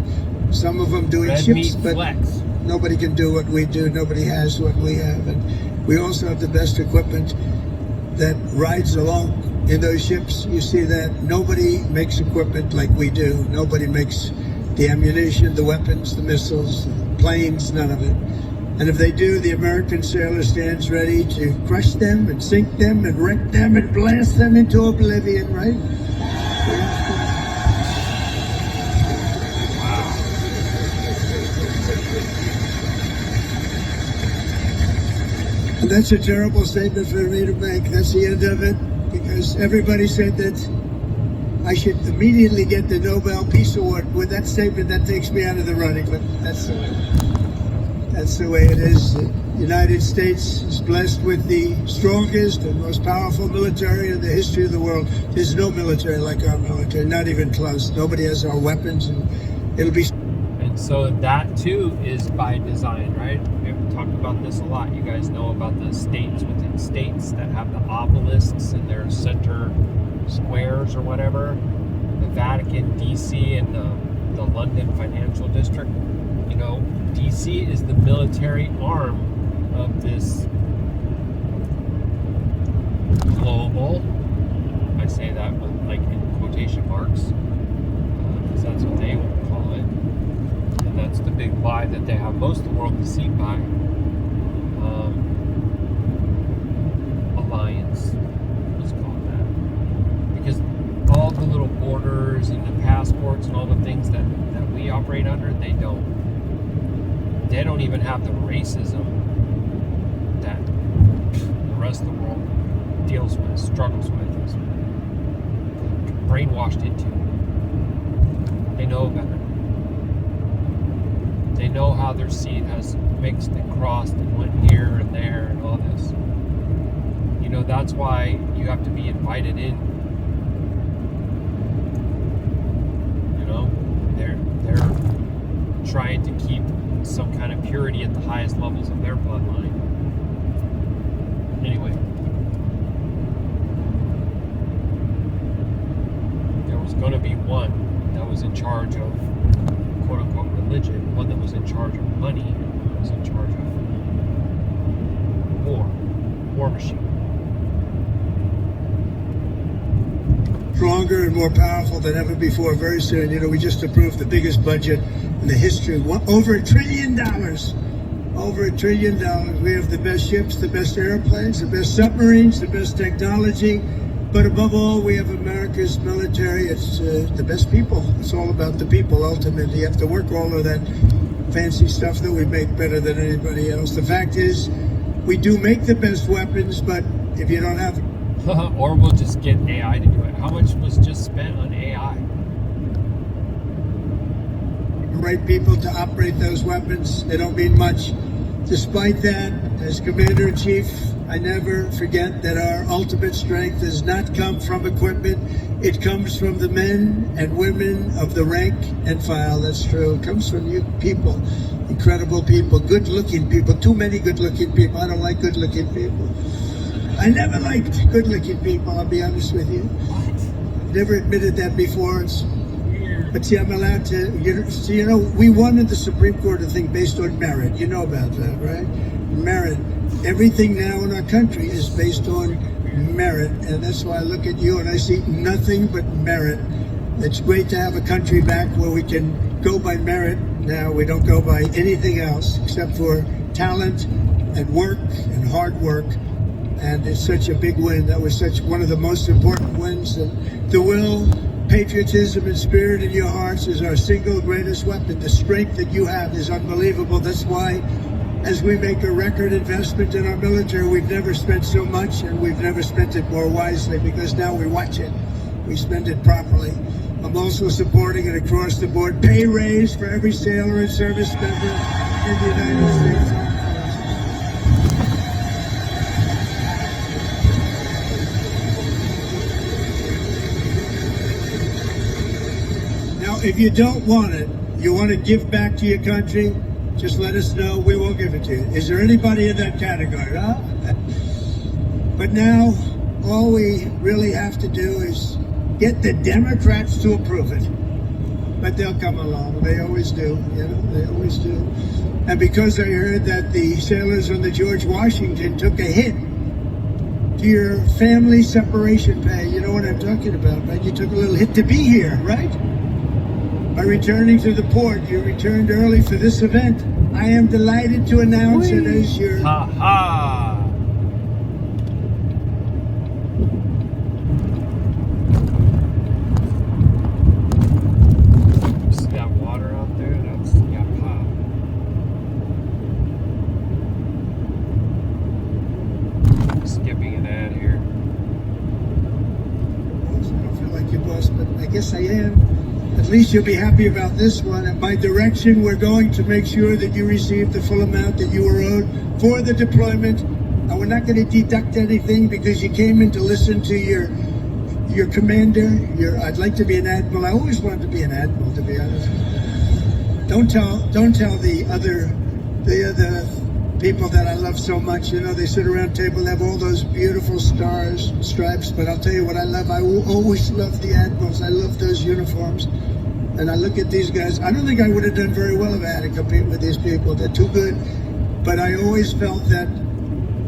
some of them doing ships, but flex. Nobody can do what we do. Nobody has what we have. And we also have the best equipment that rides along in those ships. You see that nobody makes equipment like we do. Nobody makes the ammunition, the weapons, the missiles, the planes, none of it. And if they do, the American sailor stands ready to crush them and sink them and wreck them and blast them into oblivion, right? And that's a terrible statement for me to make. That's the end of it, because everybody said that I should immediately get the Nobel Peace Award. With that statement, that takes me out of the running, but that's the way it is. The United States is blessed with the strongest and most powerful military in the history of the world. There's no military like our military, not even close. Nobody has our weapons, and it'll be... And so that too is by design, right? We've talked about this a lot. You guys know about the states within states that have the obelisks in their center squares or whatever. The Vatican, DC, and the London Financial District. You know, DC is the military arm of this global, I say that with like in quotation marks, because that's what they would call it. And that's the big lie that they have most of the world deceived by. Alliance, let's call it that. Because all the little borders and the passports and all the things that we operate under, they don't. They don't even have the racism that the rest of the world deals with, struggles with, is brainwashed into. They know better. They know how their seed has mixed and crossed and went here and there and all this. You know, that's why you have to be invited in. You know, they're trying to keep some kind of purity at the highest levels of their bloodline. Anyway, there was going to be one that was in charge of quote-unquote religion, one that was in charge of money, and one that was in charge of war machine. Stronger and more powerful than ever before very soon. You know, we just approved the biggest budget in the history, over $1 trillion. Over $1 trillion. We have the best ships, the best airplanes, the best submarines, the best technology. But above all, we have America's military. It's the best people. It's all about the people, ultimately. You have to work all of that fancy stuff that we make better than anybody else. The fact is, we do make the best weapons, but if you don't have or we'll just get AI to do it. How much was just spent on AI? the right people to operate those weapons, they don't mean much. Despite that, as Commander-in-Chief, I never forget that our ultimate strength does not come from equipment. It comes from the men and women of the rank and file. That's true. It comes from you people, incredible people, good-looking people, too many good-looking people. I don't like good-looking people. I never liked good-looking people, I'll be honest with you. Never admitted that before. But see, I'm allowed to, we wanted the Supreme Court to think based on merit. You know about that, right? Merit. Everything now in our country is based on merit. And that's why I look at you and I see nothing but merit. It's great to have a country back where we can go by merit. Now we don't go by anything else except for talent and work and hard work. And it's such a big win. That was such one of the most important wins. And the will, patriotism, and spirit in your hearts is our single greatest weapon. The strength that you have is unbelievable. That's why, as we make a record investment in our military, we've never spent so much, and we've never spent it more wisely, because now we watch it. We spend it properly. I'm also supporting an across-the-board pay raise for every sailor and service member in the United States. If you don't want it, you want to give back to your country, just let us know. We will give it to you. Is there anybody in that category? Huh? But now, all we really have to do is get the Democrats to approve it. But they'll come along. They always do. They always do. And because I heard that the sailors on the George Washington took a hit to your family separation pay, you know what I'm talking about, right? You took a little hit to be here, right? By returning to the port, you returned early for this event. I am delighted to announce it as your... Ha-ha! See that water out there? That's yaha. Skipping an ad here. I don't feel like your boss, but I guess I am. At least you'll be happy about this one. At my direction, we're going to make sure that you receive the full amount that you were owed for the deployment. And we're not going to deduct anything because you came in to listen to your commander. I'd like to be an admiral. I always wanted to be an admiral, to be honest. Don't tell the other people that I love so much. They sit around the table, they have all those beautiful stars, stripes. But I'll tell you what I love. I will always love the admirals. I love those uniforms. And I look at these guys. I don't think I would have done very well if I had to compete with these people. They're too good. But I always felt that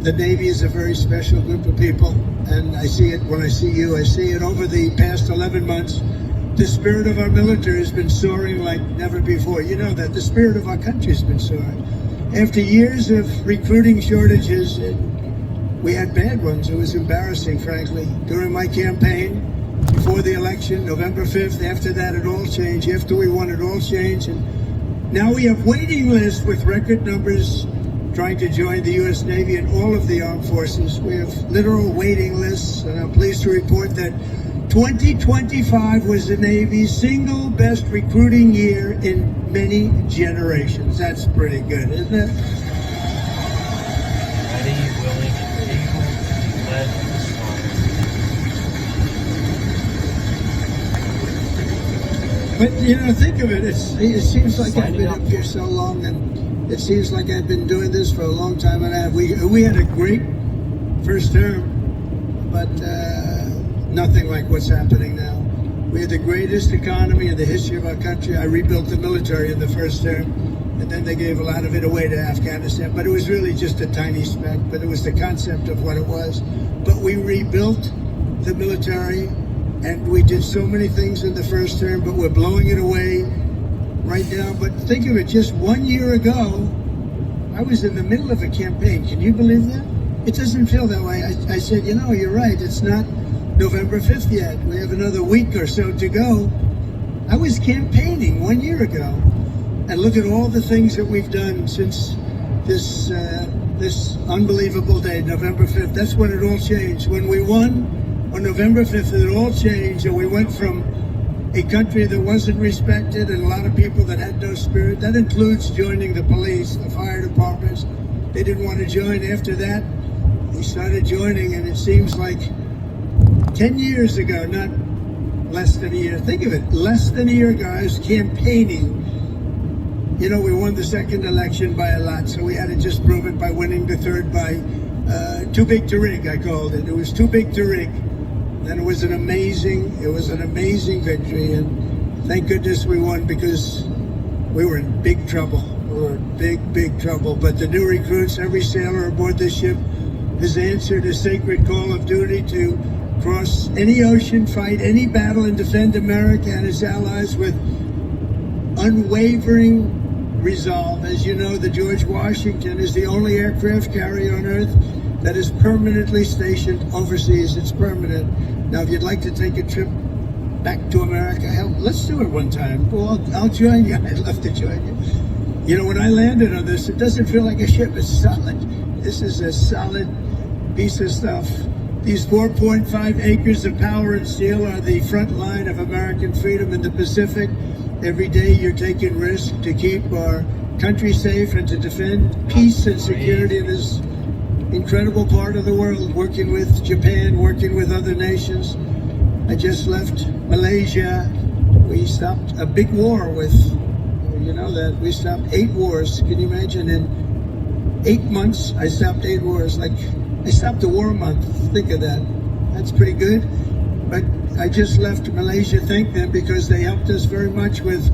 the Navy is a very special group of people. And I see it when I see you. I see it over the past 11 months. The spirit of our military has been soaring like never before. You know that. The spirit of our country has been soaring. After years of recruiting shortages, we had bad ones. It was embarrassing, frankly. During my campaign, before the election, November 5th, after that it all changed. After we won, it all changed. And now we have waiting lists with record numbers trying to join the U.S. Navy and all of the armed forces. We have literal waiting lists, and I'm pleased to report that 2025 was the Navy's single best recruiting year in many generations. That's pretty good, isn't it? Ready, willing, and able to be led to the slaughter. But think of it. It seems like I've been up here so long, and it seems like I've been doing this for a long time. And we had a great first term, but nothing like what's happening now. We had the greatest economy in the history of our country. I rebuilt the military in the first term, and then they gave a lot of it away to Afghanistan. But it was really just a tiny speck, but it was the concept of what it was. But we rebuilt the military, and we did so many things in the first term, but we're blowing it away right now. But think of it, just 1 year ago, I was in the middle of a campaign. Can you believe that? It doesn't feel that way. I said, you're right, it's not November 5th yet. We have another week or so to go. I was campaigning 1 year ago. and look at all the things that we've done since this this unbelievable day, November 5th. That's when it all changed. When we won on November 5th, it all changed, and we went from a country that wasn't respected and a lot of people that had no spirit. That includes joining the police, the fire departments. They didn't want to join. After that, they started joining, and it seems like 10 years ago, not less than a year. Think of it, less than a year ago, I was campaigning. You know, we won the second election by a lot, so we had to just prove it by winning the third by too big to rig, I called it. It was too big to rig. And it was an amazing victory, and thank goodness we won, because we were in big trouble. We were in big trouble. But the new recruits, every sailor aboard this ship has answered a sacred call of duty to cross any ocean, fight any battle, and defend America and its allies with unwavering resolve. As you know, the George Washington is the only aircraft carrier on Earth that is permanently stationed overseas. It's permanent. Now, if you'd like to take a trip back to America, hell, let's do it one time. Well, I'll join you. I'd love to join you. You know, when I landed on this, it doesn't feel like a ship. It's solid. This is a solid piece of stuff. These 4.5 acres of power and steel are the front line of American freedom in the Pacific. Every day you're taking risks to keep our country safe and to defend peace and security in this incredible part of the world, working with Japan, working with other nations. I just left Malaysia. We stopped a big war with, you know that, we stopped 8 wars. Can you imagine? In 8 months, I stopped 8 wars. Like, I stopped a war a month. Think of that. That's pretty good. But I just left Malaysia. Thank them, because they helped us very much with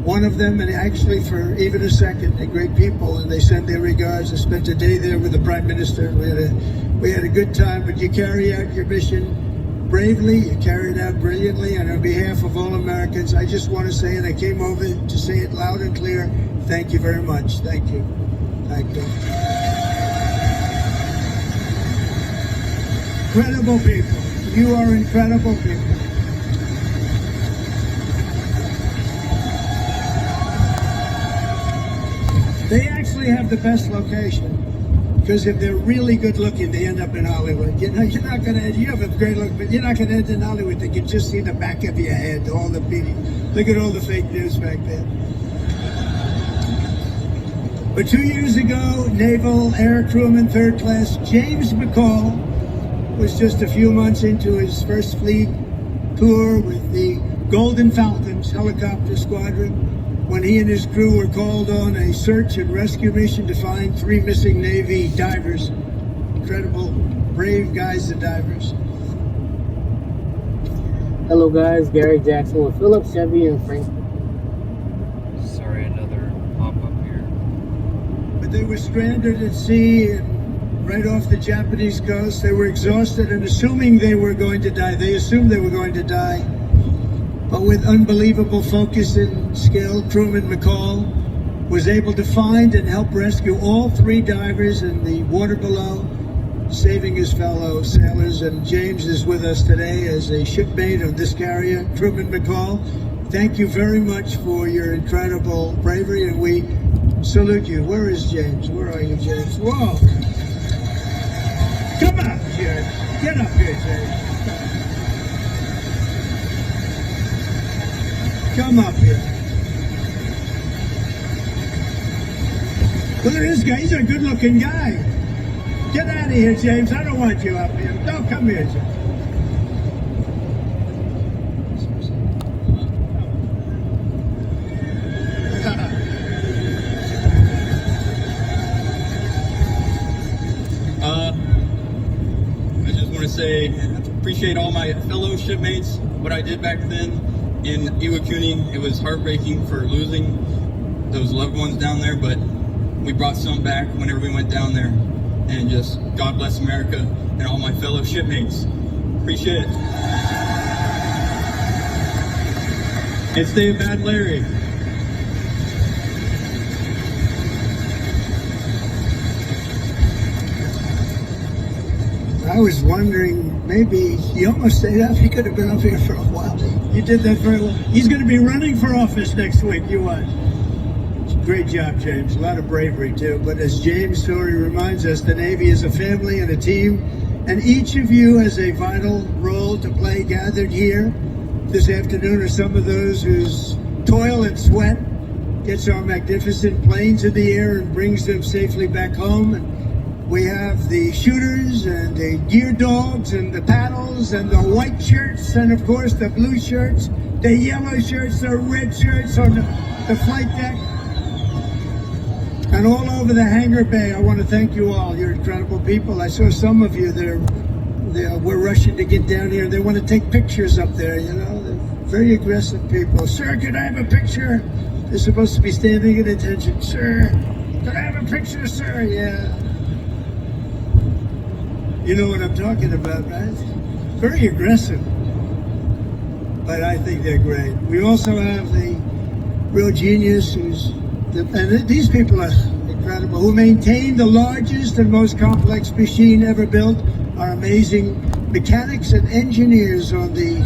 one of them, and actually for even a second, they're great people, and they send their regards. I spent a day there with the Prime Minister. We had a good time. But you carry out your mission bravely, you carry it out brilliantly, and on behalf of all Americans, I just want to say, and I came over to say it loud and clear, thank you very much. Thank you. Thank you. Incredible people. You are incredible people. They actually have the best location, because if they're really good looking, they end up in Hollywood. You know, you're not gonna. You have a great look, but you're not gonna end in Hollywood. They can just see the back of your head, all the beating. Look at all the fake news back there. But 2 years ago, Naval Air Crewman 3rd Class James McCall was just a few months into his first fleet tour with the Golden Falcons helicopter squadron, when he and his crew were called on a search and rescue mission to find 3 missing Navy divers. Incredible, brave guys, the divers. Hello guys, Gary Jackson with Philip, Chevy, and Frank. Sorry, another pop-up here. But they were stranded at sea and right off the Japanese coast. They were exhausted and assuming they were going to die. They assumed they were going to die. But with unbelievable focus and skill, crewman McCall was able to find and help rescue all 3 divers in the water below, saving his fellow sailors. And James is with us today as a shipmate of this carrier. Crewman McCall, thank you very much for your incredible bravery, and we salute you. Where is James? Where are you, James? Whoa! Come on, James. Get up here, James. Come up here. Look at this guy. He's a good-looking guy. Get out of here, James. I don't want you up here. Don't come here, James. I just want to say I appreciate all my fellow shipmates. What I did back then in Iwakuni, it was heartbreaking for losing those loved ones down there, but we brought some back whenever we went down there. And just God bless America and all my fellow shipmates. Appreciate it. And stay bad, Larry. I was wondering, maybe he almost stayed up. He could have been up here for a while. You did that very well. He's going to be running for office next week. You watch. Great job, James. A lot of bravery, too. But as James' story reminds us, the Navy is a family and a team, and each of you has a vital role to play. Gathered here this afternoon are some of those whose toil and sweat gets our magnificent planes in the air and brings them safely back home. And we have the shooters and the gear dogs and the paddles and the white shirts and, of course, the blue shirts, the yellow shirts, the red shirts on the flight deck. And all over the hangar bay, I want to thank you all. You're incredible people. I saw some of you we're rushing to get down here. They want to take pictures up there, you know. They're very aggressive people. Sir, can I have a picture? They're supposed to be standing at attention. Sir, can I have a picture, sir? Yeah. You know what I'm talking about, right? Very aggressive. But I think they're great. We also have the real genius and these people are incredible, who maintain the largest and most complex machine ever built, are amazing mechanics and engineers on the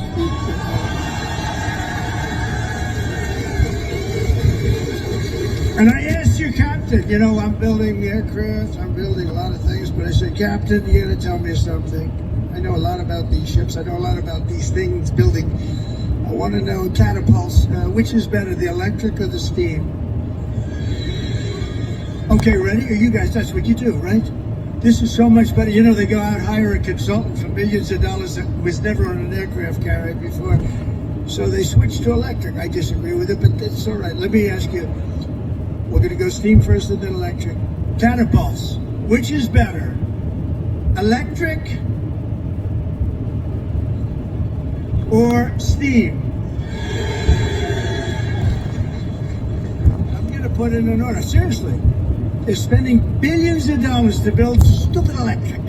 And I asked you, Captain, you know, I'm building aircraft, I'm building a lot of things, but I said, Captain, you gotta tell me something. I know a lot about these ships, I know a lot about these things, building. I want to know, catapults, which is better, the electric or the steam? Okay, ready? Are you guys, that's what you do, right? This is so much better. You know, they go out, hire a consultant for millions of dollars that was never on an aircraft carrier before. So they switched to electric. I disagree with it, but that's all right. Let me ask you, we're going to go steam first and then electric. Catapults, which is better? Electric or steam? I'm going to put in an order. Seriously. They're spending billions of dollars to build stupid electric.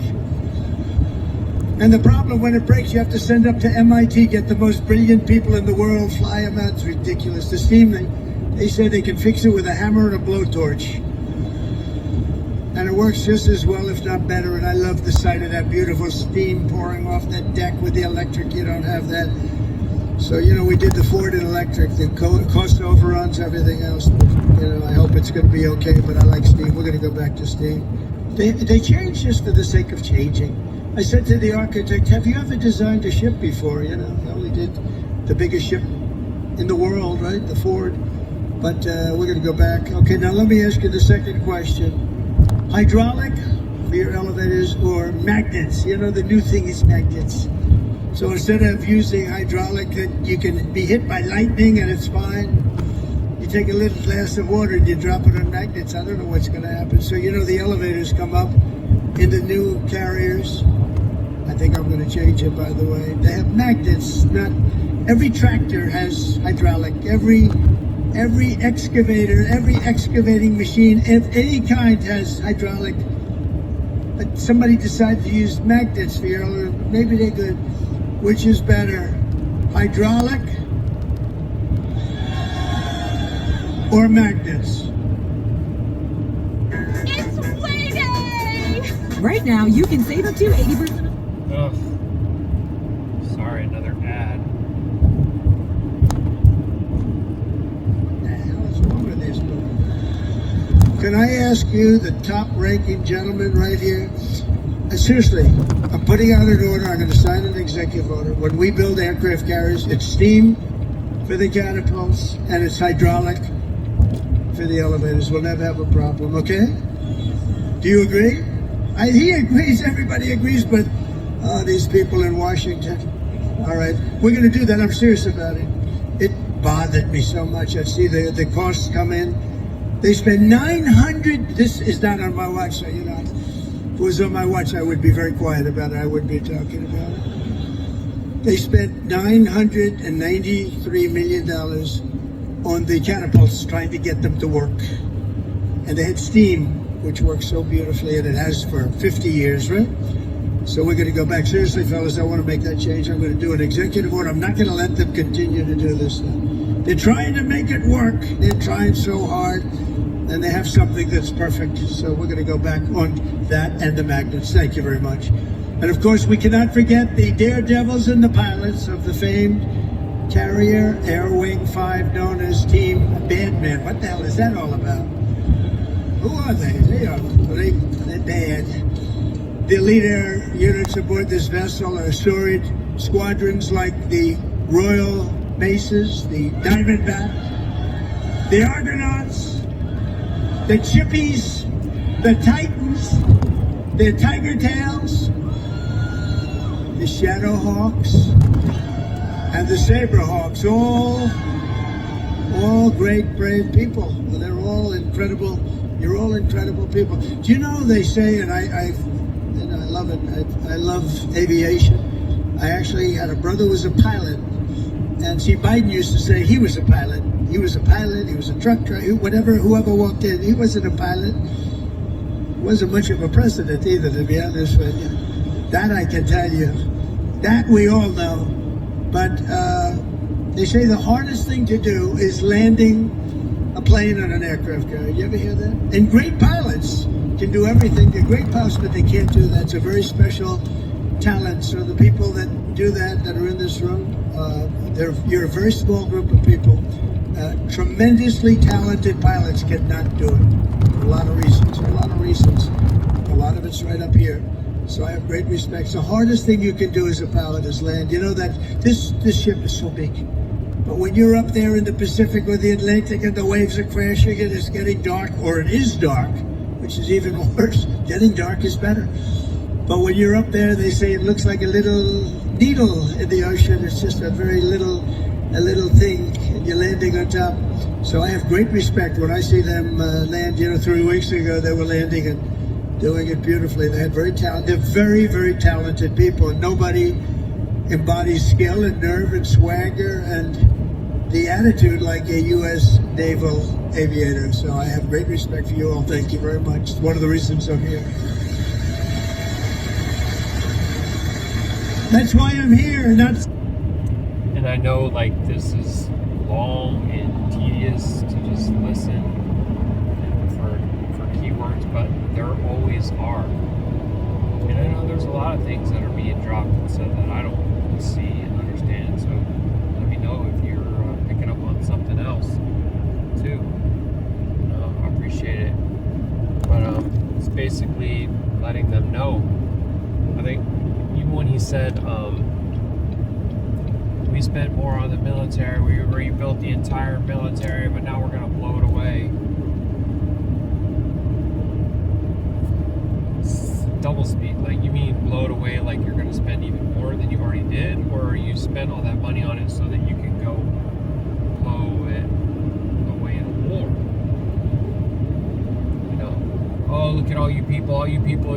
And the problem, when it breaks, you have to send up to MIT, get the most brilliant people in the world, fly them out. It's ridiculous. The steam, they say they can fix it with a hammer and a blowtorch. And it works just as well, if not better. And I love the sight of that beautiful steam pouring off that deck. With the electric, you don't have that. So, you know, we did the Ford and electric, the cost overruns, everything else. You know, I hope it's going to be okay, but I like steam. We're going to go back to steam. They changed just for the sake of changing. I said to the architect, have you ever designed a ship before? You know, I only did the biggest ship in the world, right? The Ford. But we're going to go back. Okay, now let me ask you the second question. Hydraulic for your elevators or magnets? You know, the new thing is magnets. So instead of using hydraulic, that you can be hit by lightning and it's fine. You take a little glass of water and you drop it on magnets. I don't know what's going to happen. So, you know, the elevators come up in the new carriers. I think I'm going to change it, by the way. They have magnets. Not every tractor has hydraulic. Every excavator, every excavating machine of any kind has hydraulic. But somebody decided to use magnets for your elevator. Maybe they could. Which is better, hydraulic or magnets? It's Way-Day! Right now, you can save up to 80%. Ugh. Sorry, another ad. What the hell is wrong with this book? Can I ask you, the top-ranking gentleman right here, seriously, I'm putting out an order. I'm going to sign an executive order. When we build aircraft carriers, it's steam for the catapults and it's hydraulic for the elevators. We'll never have a problem, okay? Do you agree? He agrees, everybody agrees, but these people in Washington. All right, we're going to do that. I'm serious about it. It bothered me so much. I see the costs come in. They spend $900. This is not on my watch, so you know. If it was on my watch, I would be very quiet about it. I wouldn't be talking about it. They spent $993 million on the catapults, trying to get them to work. And they had steam, which works so beautifully, and it has for 50 years, right? So we're going to go back. Seriously, fellas, I want to make that change. I'm going to do an executive order. I'm not going to let them continue to do this. They're trying to make it work. They're trying so hard. And they have something that's perfect. So we're going to go back on that and the magnets. Thank you very much. And of course, we cannot forget the daredevils and the pilots of the famed Carrier Air Wing 5, known as Team Badminton. man. What the hell is that all about? Who are they? They're bad. The leader units aboard this vessel are storied squadrons like the Royal Bases, the Diamondback, the Argonauts, the Chippies, the Titans, the Tiger Tails, the Shadowhawks, and the Saberhawks, all great, brave people. They're all incredible. You're all incredible people. Do you know they say, and I love it. I love aviation. I actually had a brother who was a pilot, and see, Biden used to say he was a pilot. He was a pilot. He was a truck driver. Whoever walked in, he wasn't a pilot. Wasn't much of a president either, to be honest with you. That I can tell you. That we all know. But they say the hardest thing to do is landing a plane on an aircraft carrier. You ever hear that? And great pilots can do everything. They're great pilots, but they can't do that. It's a very special talent. So the people that do that are in this room, you're a very small group of people. Tremendously talented pilots cannot do it. For a lot of reasons. A lot of it's right up here. So I have great respect. So the hardest thing you can do as a pilot is land. You know that this ship is so big. But when you're up there in the Pacific or the Atlantic and the waves are crashing and it's getting dark, or it is dark, which is even worse, getting dark is better. But when you're up there, they say it looks like a little needle in the ocean. It's just a little thing, and you're landing on top. So I have great respect when I see them land. 3 weeks ago they were landing and doing it beautifully. They had they're very, very talented people, and nobody embodies skill and nerve and swagger and the attitude like a U.S. naval aviator. So I have great respect for you all. Thank you very much. It's one of the reasons I'm here. That's why I'm here. And I know, like, this is long and tedious to just listen for keywords, but there always are. And I know there's a lot of things that are being dropped and said that I don't see and understand. So let me know if you're picking up on something else too. I appreciate it. But it's basically letting them know. I think even when he said we spent more on the military, we rebuilt the entire military, but now we're going to blow it away. It's double speak. Like, you mean blow it away like you're going to spend even more than you already did, or you spend all that money on it so that you can go blow it away in a war? Oh, look at all you people,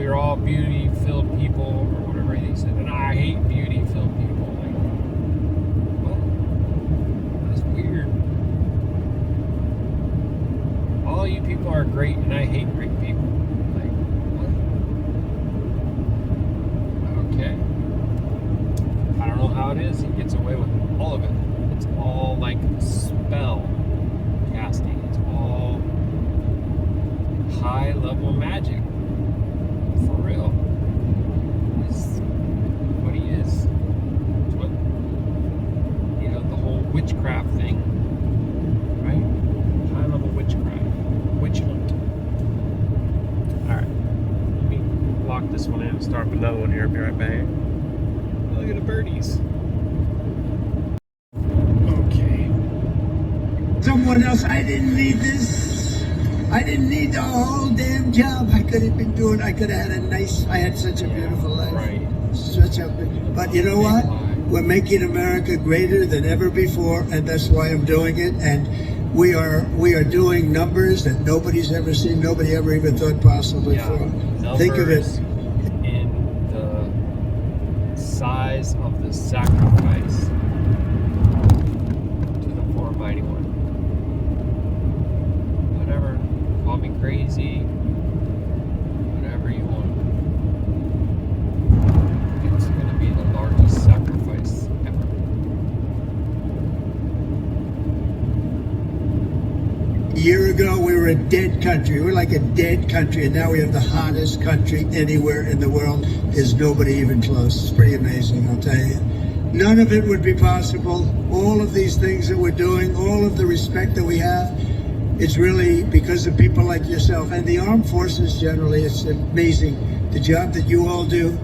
you're all beauty-filled people, or whatever he said. And I hate beauty-filled people. Like, what? That's weird. All you people are great, and I hate great people. Like, what? Okay. I don't know how it is. He gets away with all of it. It's all like spell casting. It's all high-level magic. For real. It's what he is. It's what, the whole witchcraft thing. Right? High-level witchcraft. Witch hunt. Alright. Let me lock this one in and start up another one here. I'll be right back. Look at the birdies. Okay. Someone else, I didn't need this. I didn't need the whole damn job. I could have had I had such a beautiful life. Right. But you know what? We're making America greater than ever before, and that's why I'm doing it. And we are doing numbers that nobody's ever seen, nobody ever even thought possible before. Think of it. In the size of the sacrifice to the poor mighty one. Whatever. Call me crazy, whatever you want. It's going to be the largest sacrifice ever. A year ago, we were a dead country. We were like a dead country, and now we have the hottest country anywhere in the world. There's nobody even close. It's pretty amazing, I'll tell you. None of it would be possible. All of these things that we're doing, all of the respect that we have, it's really because of people like yourself and the armed forces generally. It's amazing the job that you all do.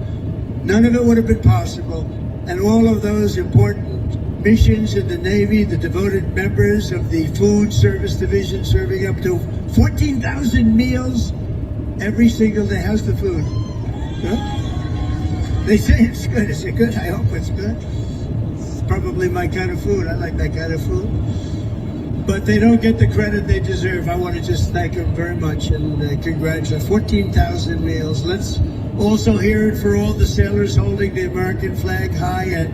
None of it would have been possible. And all of those important missions in the Navy, the devoted members of the Food Service Division serving up to 14,000 meals every single day. How's the food? Good? They say it's good. Is it good? I hope it's good. It's probably my kind of food. I like that kind of food. But they don't get the credit they deserve. I want to just thank them very much and congratulate 14,000 meals. Let's also hear it for all the sailors holding the American flag high at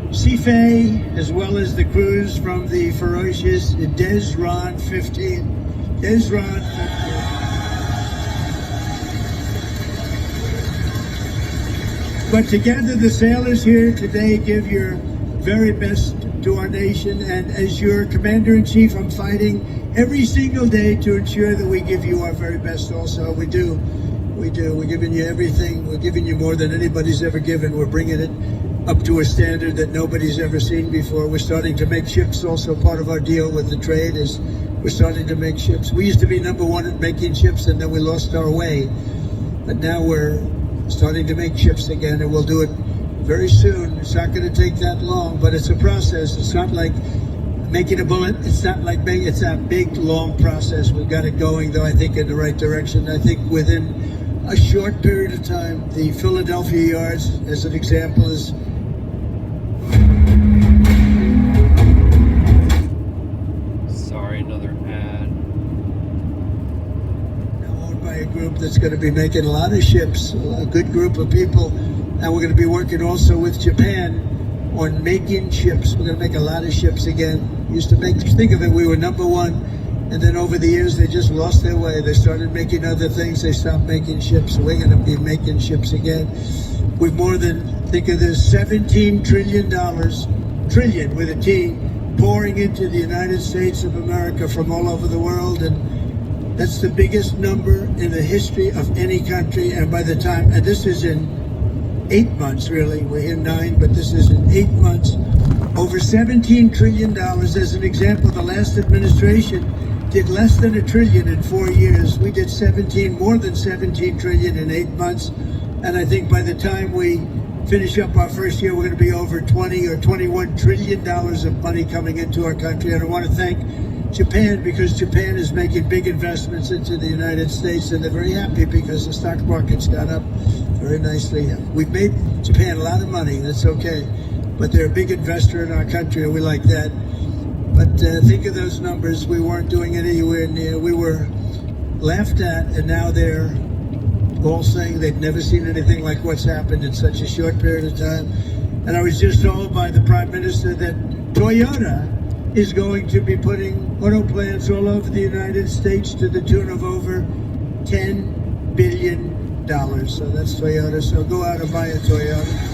Seafay, as well as the crews from the ferocious Desron 15. Desron 15. But together, the sailors here today give your very best to our nation, and as your commander-in-chief, I'm fighting every single day to ensure that we give you our very best also. We do. We're giving you everything. We're giving you more than anybody's ever given. We're bringing it up to a standard that nobody's ever seen before. We're starting to make ships. Also part of our deal with the trade is we're starting to make ships. We used to be number one at making ships, and then we lost our way. But now we're starting to make ships again, and we'll do it very soon. It's not going to take that long, but it's a process. It's not like making a bullet. It's not like making, it's a big, long process. We've got it going, though, I think, in the right direction. I think within a short period of time, the Philadelphia yards, as an example, is sorry, another ad. now owned by a group that's going to be making a lot of ships, a good group of people. And we're going to be working also with Japan on making ships. We're going to make a lot of ships again. Used to think of it, we were number one. And then over the years, they just lost their way. They started making other things. They stopped making ships. We're going to be making ships again. We've more than, think of this, $17 trillion, trillion with a T, pouring into the United States of America from all over the world. And that's the biggest number in the history of any country. And by the time, and this is in 8 months, really. We're in 9, but this is in 8 months. Over $17 trillion. As an example, the last administration did less than $1 trillion in 4 years. We did more than 17 trillion in 8 months. And I think by the time we finish up our first year, we're going to be over 20 or $21 trillion of money coming into our country. And I want to thank Japan, because Japan is making big investments into the United States, and they're very happy because the stock market's gone up very nicely. We've made Japan a lot of money, that's okay, but they're a big investor in our country, and we like that. But think of those numbers. We weren't doing anywhere near. We were laughed at, and now they're all saying they've never seen anything like what's happened in such a short period of time. And I was just told by the Prime Minister that Toyota is going to be putting auto plants all over the United States to the tune of over $10 billion. So that's Toyota. So go out and buy a Toyota.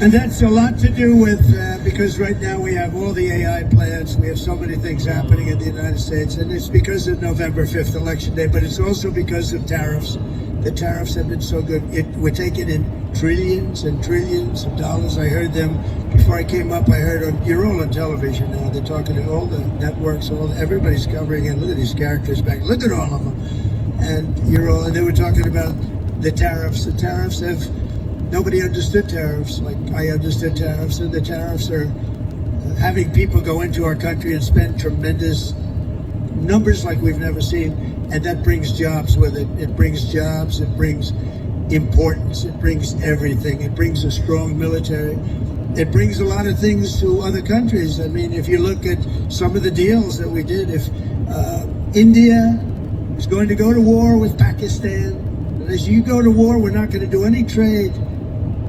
And that's a lot to do with, because right now we have all the AI plants, we have so many things happening in the United States, and it's because of November 5th, Election Day, but it's also because of tariffs. The tariffs have been so good. We're taking in trillions and trillions of dollars. I heard them before I came up. I heard you're all on television now. They're talking to all the networks. Everybody's covering it. Look at these characters back. Look at all of them. And and they were talking about the tariffs. The tariffs nobody understood tariffs like I understood tariffs. And the tariffs are having people go into our country and spend tremendous numbers like we've never seen. And that brings jobs with it. It brings jobs, it brings importance, it brings everything. It brings a strong military. It brings a lot of things to other countries. I mean, if you look at some of the deals that we did, if India is going to go to war with Pakistan, and as you go to war, we're not going to do any trade.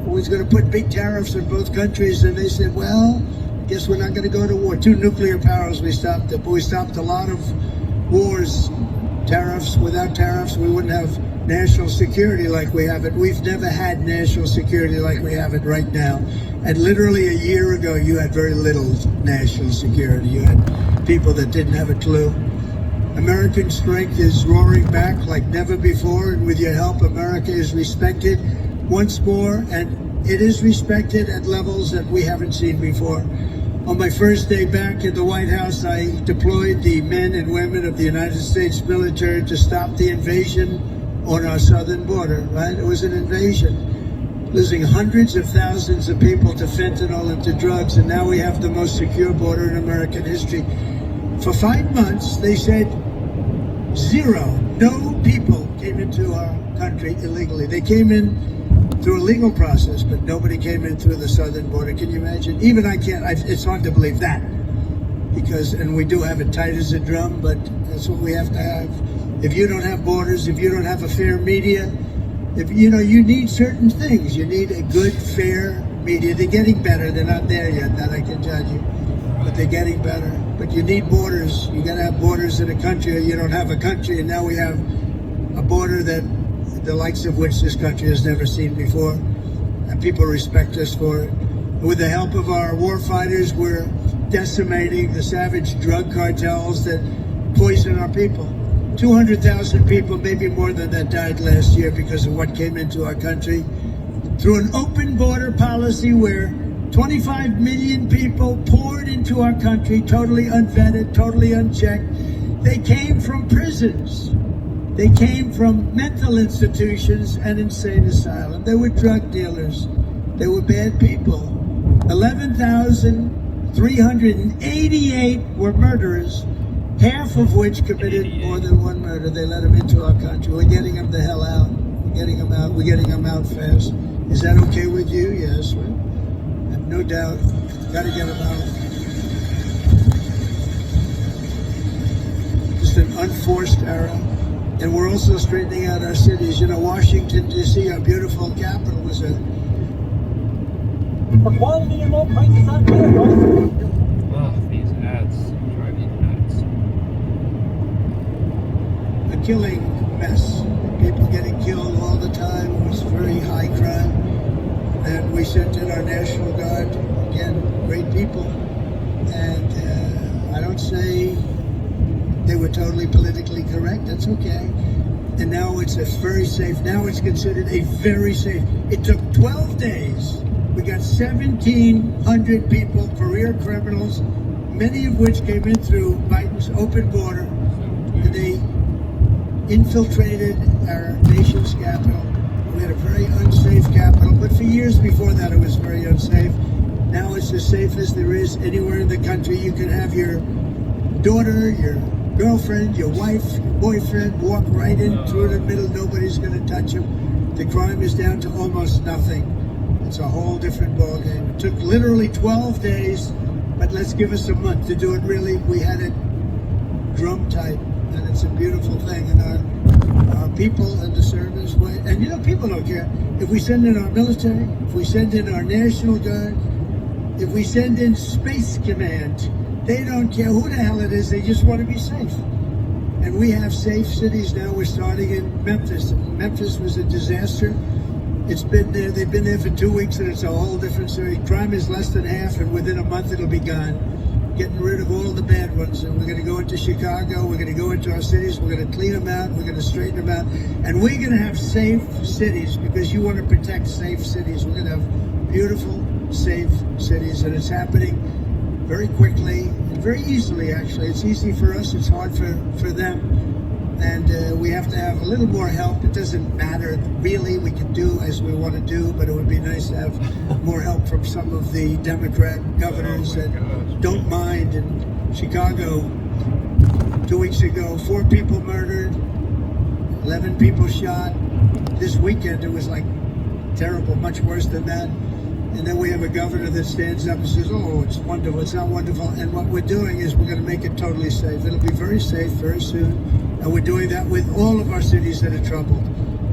We're going to put big tariffs on both countries. And they said, well, I guess we're not going to go to war. 2 nuclear powers, we stopped it. But we stopped a lot of wars. Tariffs, without tariffs, we wouldn't have national security like we have it. We've never had national security like we have it right now. And literally a year ago, you had very little national security. You had people that didn't have a clue. American strength is roaring back like never before, and with your help, America is respected once more, and it is respected at levels that we haven't seen before. On my first day back at the White House, I deployed the men and women of the United States military to stop the invasion on our southern border, right? It was an invasion, losing hundreds of thousands of people to fentanyl and to drugs, and now we have the most secure border in American history. For 5 months, they said zero, no people came into our country illegally. They came in through a legal process, but nobody came in through the southern border. Can you imagine? Even I can't, it's hard to believe that. Because, and we do have it tight as a drum, but that's what we have to have. If you don't have borders, if you don't have a fair media, if you need certain things. You need a good, fair media. They're getting better. They're not there yet, that I can tell you. But they're getting better. But you need borders. You gotta have borders in a country, or you don't have a country. And now we have a border that the likes of which this country has never seen before, and people respect us for it. With the help of our war fighters, we're decimating the savage drug cartels that poison our people. 200,000 people, maybe more than that, died last year because of what came into our country. Through an open border policy where 25 million people poured into our country, totally unvetted, totally unchecked. They came from prisons. They came from mental institutions and insane asylums. They were drug dealers. They were bad people. 11,388 were murderers, half of which committed more than one murder. They let them into our country. We're getting them the hell out. We're getting them out. We're getting them out fast. Is that okay with you? Yes. Right? I have no doubt. Got to get them out. Just an unforced era. And we're also straightening out our cities. Washington, D.C., our beautiful capital, was a... For quality and low prices on vehicles. Oh, these ads drive me nuts. A killing mess. People getting killed all the time. It was very high crime. And we sent in our National Guard. Again, great people. And I don't say they were totally politically correct. That's okay. And now it's a very safe. Now it's considered a very safe. It took 12 days. We got 1,700 people, career criminals, many of which came in through Biden's open border. And they infiltrated our nation's capital. We had a very unsafe capital, but for years before that it was very unsafe. Now it's as safe as there is anywhere in the country. You can have your daughter, your girlfriend, your wife, your boyfriend walk right in through the middle. Nobody's going to touch them. The crime is down to almost nothing. It's a whole different ballgame. It took literally 12 days, but let's give us a month to do it really. We had it drum tight, and it's a beautiful thing. And our people and the service, and people don't care. If we send in our military, if we send in our National Guard, if we send in Space Command, they don't care who the hell it is. They just want to be safe. And we have safe cities now. We're starting in Memphis. Memphis was a disaster. It's been there. They've been there for 2 weeks, and it's a whole different city. Crime is less than half, and within a month it'll be gone. Getting rid of all the bad ones. And we're going to go into Chicago. We're going to go into our cities. We're going to clean them out. We're going to straighten them out. And we're going to have safe cities because you want to protect safe cities. We're going to have beautiful, safe cities, and it's happening very quickly and very easily, actually. It's easy for us, it's hard for them. And we have to have a little more help. It doesn't matter, really. We can do as we want to do, but it would be nice to have more help from some of the Democrat governors that don't mind. In Chicago, 2 weeks ago, 4 people murdered, 11 people shot. This weekend, it was like terrible, much worse than that. And then we have a governor that stands up and says, oh, it's wonderful. It's not wonderful. And what we're doing is we're going to make it totally safe. It'll be very safe very soon. And we're doing that with all of our cities that are troubled.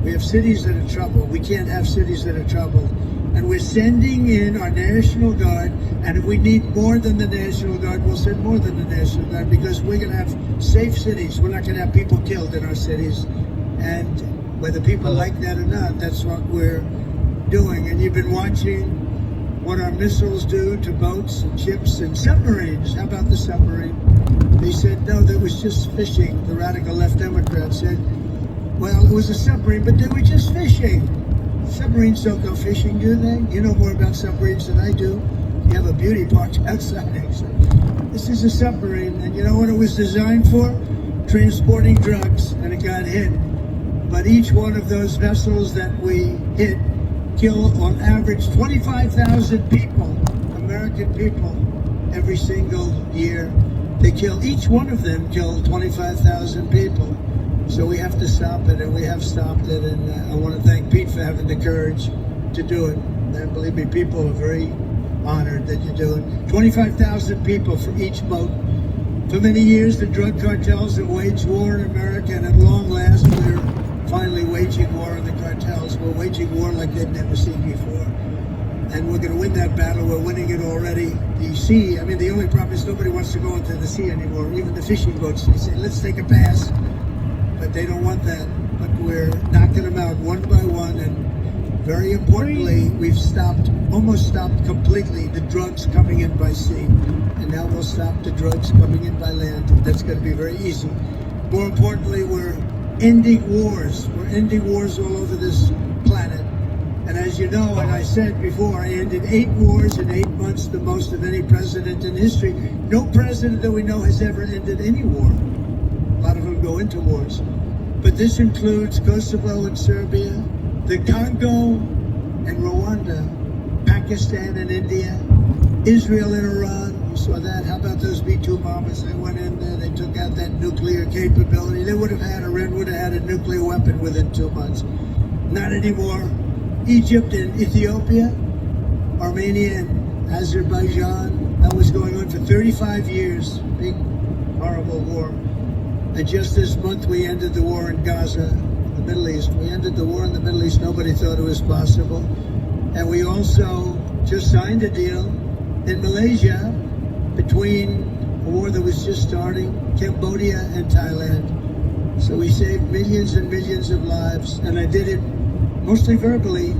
We have cities that are troubled. We can't have cities that are troubled. And we're sending in our National Guard. And if we need more than the National Guard, we'll send more than the National Guard because we're going to have safe cities. We're not going to have people killed in our cities. And whether people like that or not, that's what we're doing. And you've been watching what our missiles do to boats and ships and submarines. How about the submarine? They said, no, that was just fishing. The radical left Democrats said, well, it was a submarine, but they were just fishing. Submarines don't go fishing, do they? You know more about submarines than I do. You have a beauty park outside, actually. This is a submarine, and you know what it was designed for? Transporting drugs, and it got hit. But each one of those vessels that we hit kill on average 25,000 people, American people, every single year. They kill, each one of them kill 25,000 people. So we have to stop it, and we have stopped it. And I want to thank Pete for having the courage to do it. And believe me, people are very honored that you do it. 25,000 people for each boat. For many years, the drug cartels have waged war in America, and at long last, we're finally waging war on the cartels. We're waging war like they've never seen before. And we're going to win that battle. We're winning it already. The sea, I mean, the only problem is nobody wants to go into the sea anymore. Even the fishing boats, they say, let's take a pass. But they don't want that. But we're knocking them out one by one. And very importantly, we've almost stopped completely the drugs coming in by sea. And now we'll stop the drugs coming in by land. That's going to be very easy. More importantly, we're ending wars. We're ending wars all over this planet. And as you know, and I said before, I ended 8 wars in 8 months, the most of any president in history. No president that we know has ever ended any war. A lot of them go into wars. But this includes Kosovo and Serbia, the Congo and Rwanda, Pakistan and India, Israel and Iran. You saw that. How about those B-2 bombers? They went in there, they took out that nuclear capability. Iran would have had a nuclear weapon within 2 months. Not anymore. Egypt and Ethiopia, Armenia and Azerbaijan. That was going on for 35 years. Big, horrible war. And just this month, we ended the war in Gaza, the Middle East. We ended the war in the Middle East. Nobody thought it was possible. And we also just signed a deal in Malaysia between a war that was just starting, Cambodia and Thailand. So we saved millions and millions of lives, and I did it mostly verbally.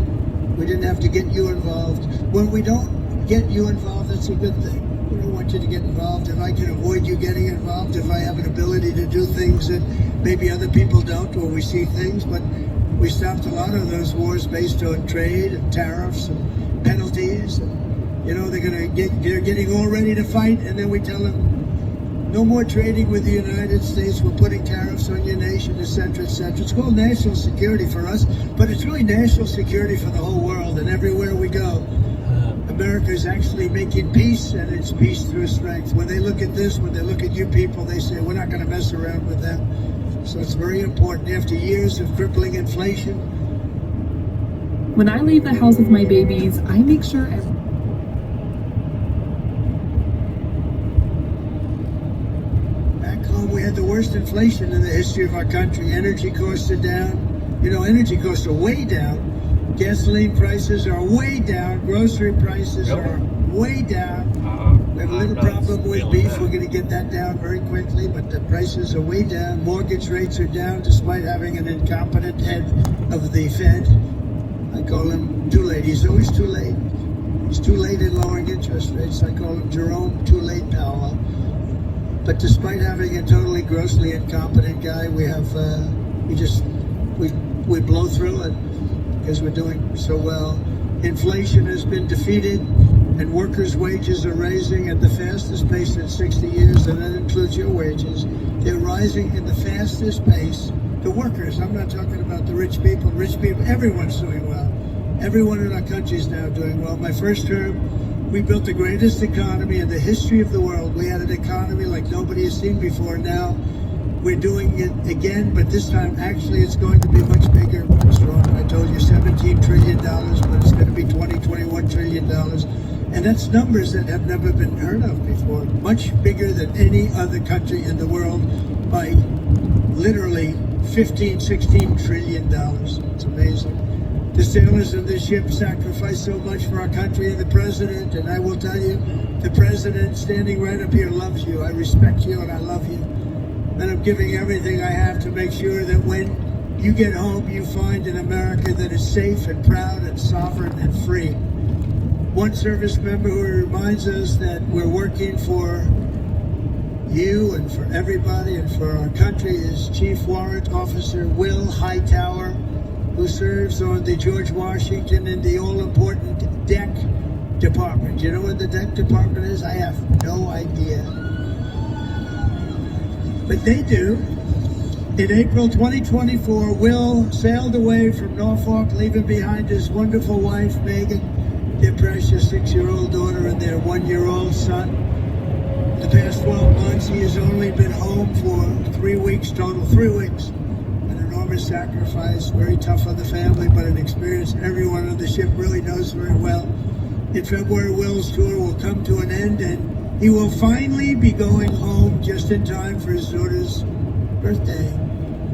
We didn't have to get you involved. When we don't get you involved, that's a good thing. We don't want you to get involved. If I can avoid you getting involved, if I have an ability to do things that maybe other people don't, or we see things, but we stopped a lot of those wars based on trade and tariffs and penalties. And, you know, they're getting all ready to fight, and then we tell them, no more trading with the United States. We're putting tariffs on your nation, etc., etc. It's called national security for us, but it's really national security for the whole world. And everywhere we go, America is actually making peace, and it's peace through strength. When they look at this, when they look at you people, they say, we're not going to mess around with them. So it's very important. After years of crippling inflation. When I leave the house with my babies, I make sure we had the worst inflation in the history of our country. Energy costs are down. You know, energy costs are way down. Gasoline prices are way down. Grocery prices are way down. We have a little problem with beef. We're going to get that down very quickly, but the prices are way down. Mortgage rates are down despite having an incompetent head of the Fed. I call him too late. He's always too late. He's too late in lowering interest rates. I call him Jerome Too Late Powell. But despite having a totally grossly incompetent guy, we blow through it because we're doing so well. Inflation has been defeated, and workers' wages are rising at the fastest pace in 60 years, and that includes your wages. They're rising at the fastest pace. The workers, I'm not talking about the rich people. Rich people, everyone's doing well. Everyone in our country is now doing well. My first term, we built the greatest economy in the history of the world. We had an economy like nobody has seen before. Now we're doing it again, but this time actually it's going to be much bigger, much stronger. I told you $17 trillion, but it's going to be $21 trillion. And that's numbers that have never been heard of before. Much bigger than any other country in the world by literally $16 trillion. It's amazing. The sailors on this ship sacrificed so much for our country, and the president, and I will tell you, the president standing right up here loves you. I respect you and I love you. And I'm giving everything I have to make sure that when you get home, you find an America that is safe and proud and sovereign and free. One service member who reminds us that we're working for you and for everybody and for our country is Chief Warrant Officer Will Hightower, who serves on the George Washington and the all-important deck department. Do you know what the deck department is? I have no idea. But they do. In April 2024, Will sailed away from Norfolk, leaving behind his wonderful wife, Megan, their precious 6-year-old daughter, and their 1-year-old son. The past 12 months, he has only been home for 3 weeks total, 3 weeks. An enormous sacrifice, very tough on the family, but an experience everyone on the ship really knows very well. In February, Will's tour will come to an end, and he will finally be going home just in time for his daughter's birthday.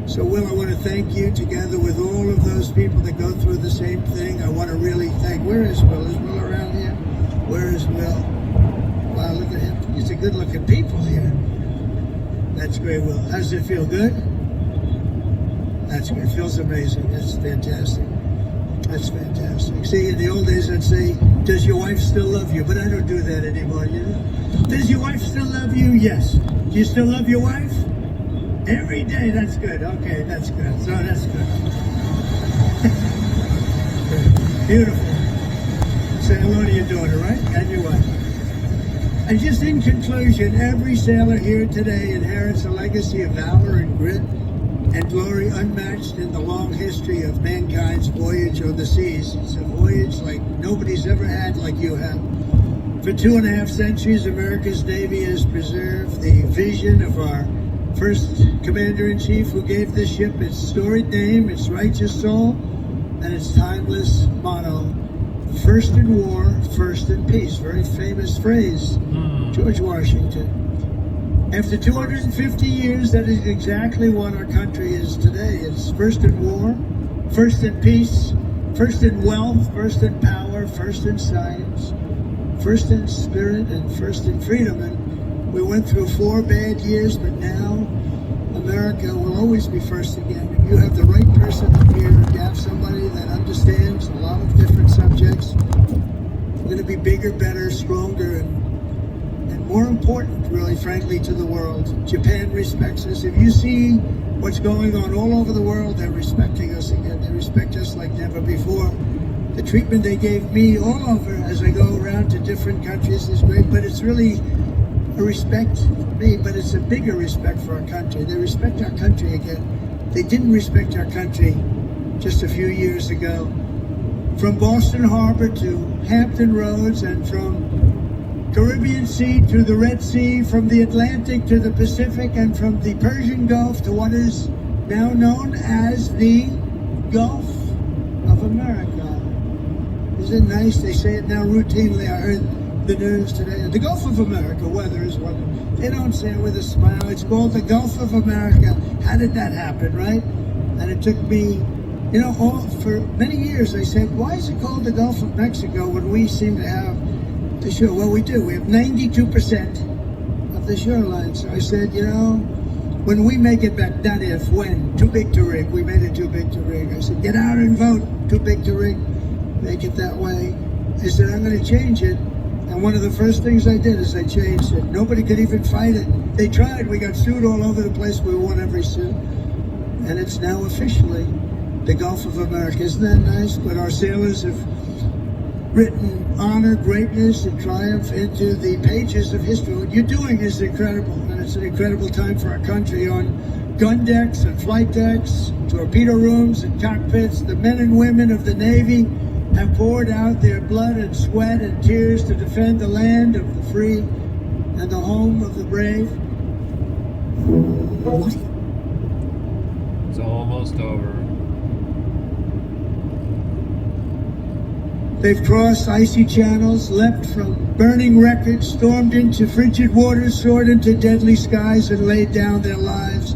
So, Will, I want to thank you, together with all of those people that go through the same thing. I want to really thank, where is Will? Is Will around here? Where is Will? Wow, look at him. He's a good-looking people here. That's great, Will. How does it feel? Good? That's good. It feels amazing. That's fantastic. That's fantastic. See, in the old days, I'd say, does your wife still love you? But I don't do that anymore, you know? Does your wife still love you? Yes. Do you still love your wife? Every day. That's good. Okay, that's good. So that's good. Beautiful. Say hello to your daughter, right? And your wife. And just in conclusion, every sailor here today inherits a legacy of valor and grit and glory unmatched in the long history of mankind's voyage on the seas. It's a voyage like nobody's ever had, like you have. For 2.5 centuries, America's Navy has preserved the vision of our first Commander-in-Chief, who gave this ship its storied name, its righteous soul, and its timeless motto: first in war, first in peace. Very famous phrase, George Washington. After 250 years, that is exactly what our country is today. It's first in war, first in peace, first in wealth, first in power, first in science, first in spirit, and first in freedom. And we went through 4 bad years, but now America will always be first again. If you have the right person up here, you have somebody that understands a lot of different subjects, we're going to be bigger, better, stronger, and more important, really, frankly, to the world. Japan respects us. If you see what's going on all over the world, they're respecting us again. They respect us like never before. The treatment they gave me all over as I go around to different countries is great, but it's really a respect for me, but it's a bigger respect for our country. They respect our country again. They didn't respect our country just a few years ago. From Boston Harbor to Hampton Roads, and from Caribbean Sea to the Red Sea, from the Atlantic to the Pacific, and from the Persian Gulf to what is now known as the Gulf of America. Isn't it nice? They say it now routinely. I heard the news today. The Gulf of America, weather is what they don't say it with a smile. It's called the Gulf of America. How did that happen, right? And it took me, you know, for many years I said, why is it called the Gulf of Mexico when we seem to have the shore? Well, we do. We have 92% of the shoreline. So I said, you know, when we make it back, not if, when, too big to rig. We made it too big to rig. I said, get out and vote. Too big to rig. Make it that way. I said, I'm going to change it. And one of the first things I did is I changed it. Nobody could even fight it. They tried. We got sued all over the place. We won every suit. And it's now officially the Gulf of America. Isn't that nice? But our sailors have written honor, greatness, and triumph into the pages of history. What you're doing is incredible, and it's an incredible time for our country. On gun decks and flight decks, torpedo rooms and cockpits, the men and women of the Navy have poured out their blood and sweat and tears to defend the land of the free and the home of the brave. It's almost over. They've crossed icy channels, leapt from burning wreckage, stormed into frigid waters, soared into deadly skies, and laid down their lives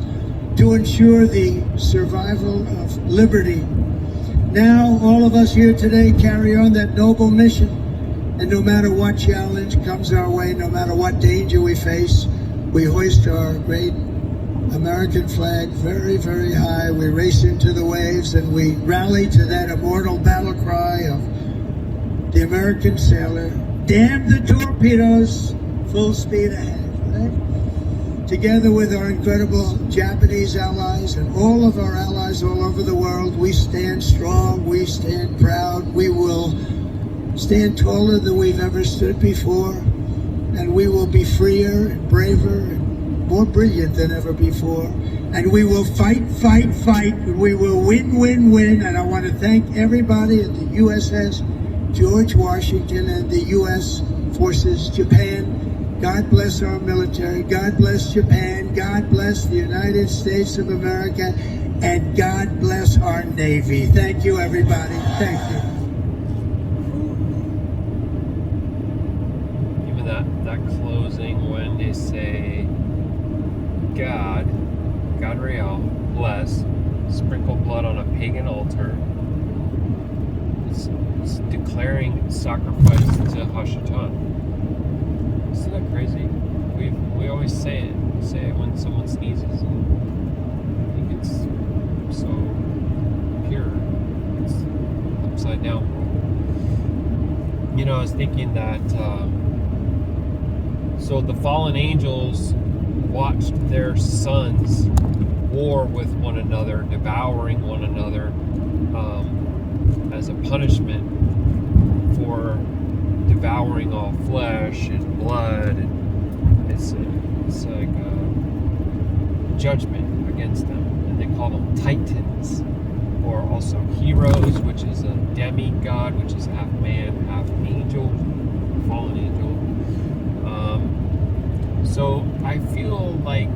to ensure the survival of liberty. Now, all of us here today carry on that noble mission, and no matter what challenge comes our way, no matter what danger we face, we hoist our great American flag very, very high. We race into the waves, and we rally to that immortal battle cry of the American sailor: damn the torpedoes, full speed ahead, right? Together with our incredible Japanese allies and all of our allies all over the world, we stand strong, we stand proud, we will stand taller than we've ever stood before, and we will be freer and braver and more brilliant than ever before. And we will fight, fight, fight, and we will win, win, win. And I want to thank everybody at the USS George Washington and the U.S. Forces, Japan. God bless our military. God bless Japan. God bless the United States of America. And God bless our Navy. Thank you, everybody. Thank you. Even that closing when they say, God Real, bless, sprinkle blood on a pagan altar. It's declaring sacrifice to Hashatan. Isn't that crazy? We always say it. We say it when someone sneezes, and I think it's so pure. It's upside down. You know, I was thinking that so the fallen angels watched their sons war with one another, devouring one another as a punishment for devouring all flesh and blood. And it's like a judgment against them, and they call them titans, or also heroes, which is a demigod, which is half man, half angel, fallen angel. So I feel like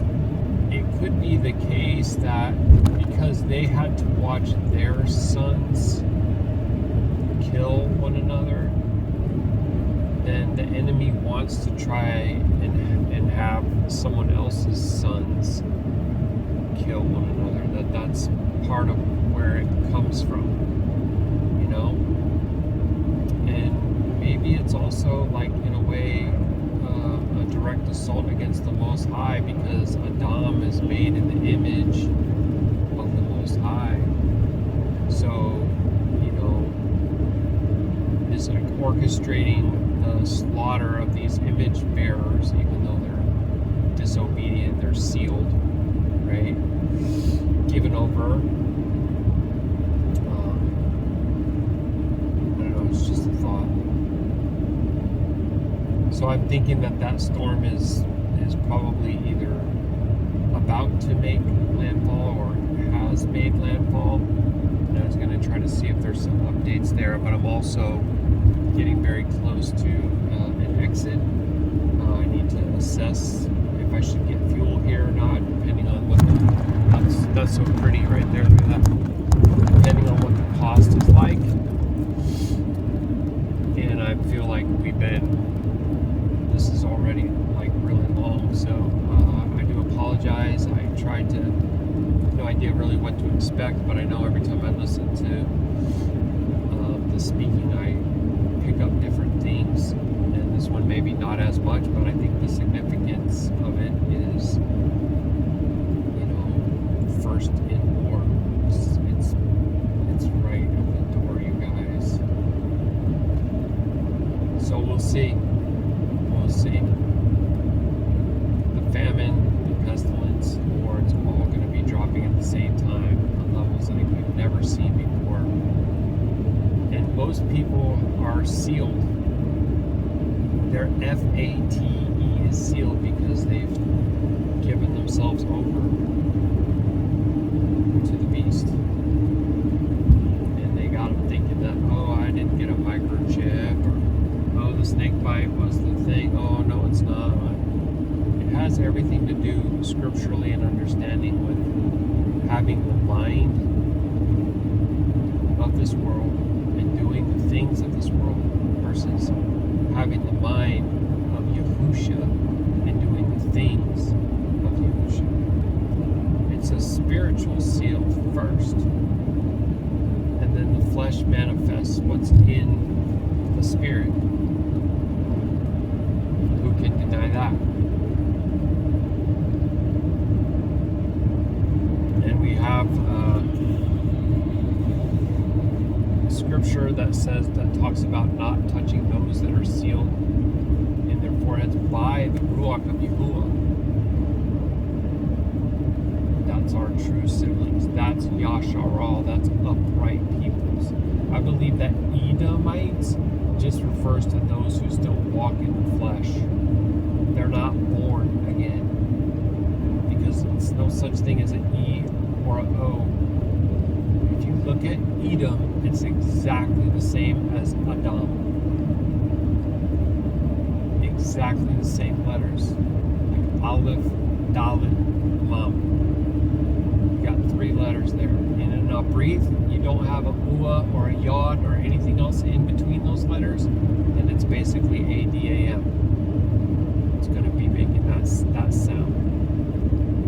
it could be the case that because they had to watch their sons kill one another, then the enemy wants to try and have someone else's sons kill one another. That's part of where it comes from, you know? And maybe it's also like, in a way, a direct assault against the Most High, because Adam is made in the image of the Most High. So, you know, it's like orchestrating the slaughter of these image bearers, even though they're disobedient, they're sealed, right? Given over. I don't know, it's just a thought. So I'm thinking that storm is probably either about to make landfall or has made landfall. And I was going to try to see if there's some updates there, but I'm also getting very close to an exit. I need to assess if I should get fuel here or not, depending on what that's so pretty right there. Look at that. Depending on what the cost is like. And I feel like this is already like really long, so I do apologize. I tried to, no idea really what to expect, but I know every time I listen to the speaking, I pick up different things, and this one maybe not as much, but I think the significance of it is, you know, first in war. It's right at the door, you guys. So we'll see. We'll see. The famine, the pestilence, the war, it's all going to be dropping at the same time on levels like we've never seen before. And most people are sealed. Their FATE is sealed because they've given themselves over to the beast. And they got them thinking that, oh, I didn't get a microchip, or oh, the snake bite was the thing. Oh, no, it's not. It has everything to do scripturally and understanding with having the mind of this world and doing the things of this world versus having the mind of Yahusha and doing the things of Yahusha. It's a spiritual seal first, and then the flesh manifests what's in the spirit. Who can deny that? And we have scripture that talks about not touching those that are sealed in their foreheads by the Ruach of Yahuah. That's our true siblings. That's Yashar'Al. That's upright peoples. I believe that Edomites just refers to those who still walk in the flesh. They're not born again. Because it's no such thing as an E or an O. If you look at Edom, it's exactly the same as Adam. Exactly the same letters. Like Aleph, Dalet, Lam. You got 3 letters there. And in a breathe, you don't have a Ua or a Yod or anything else in between those letters, and it's basically ADAM. It's going to be making that sound.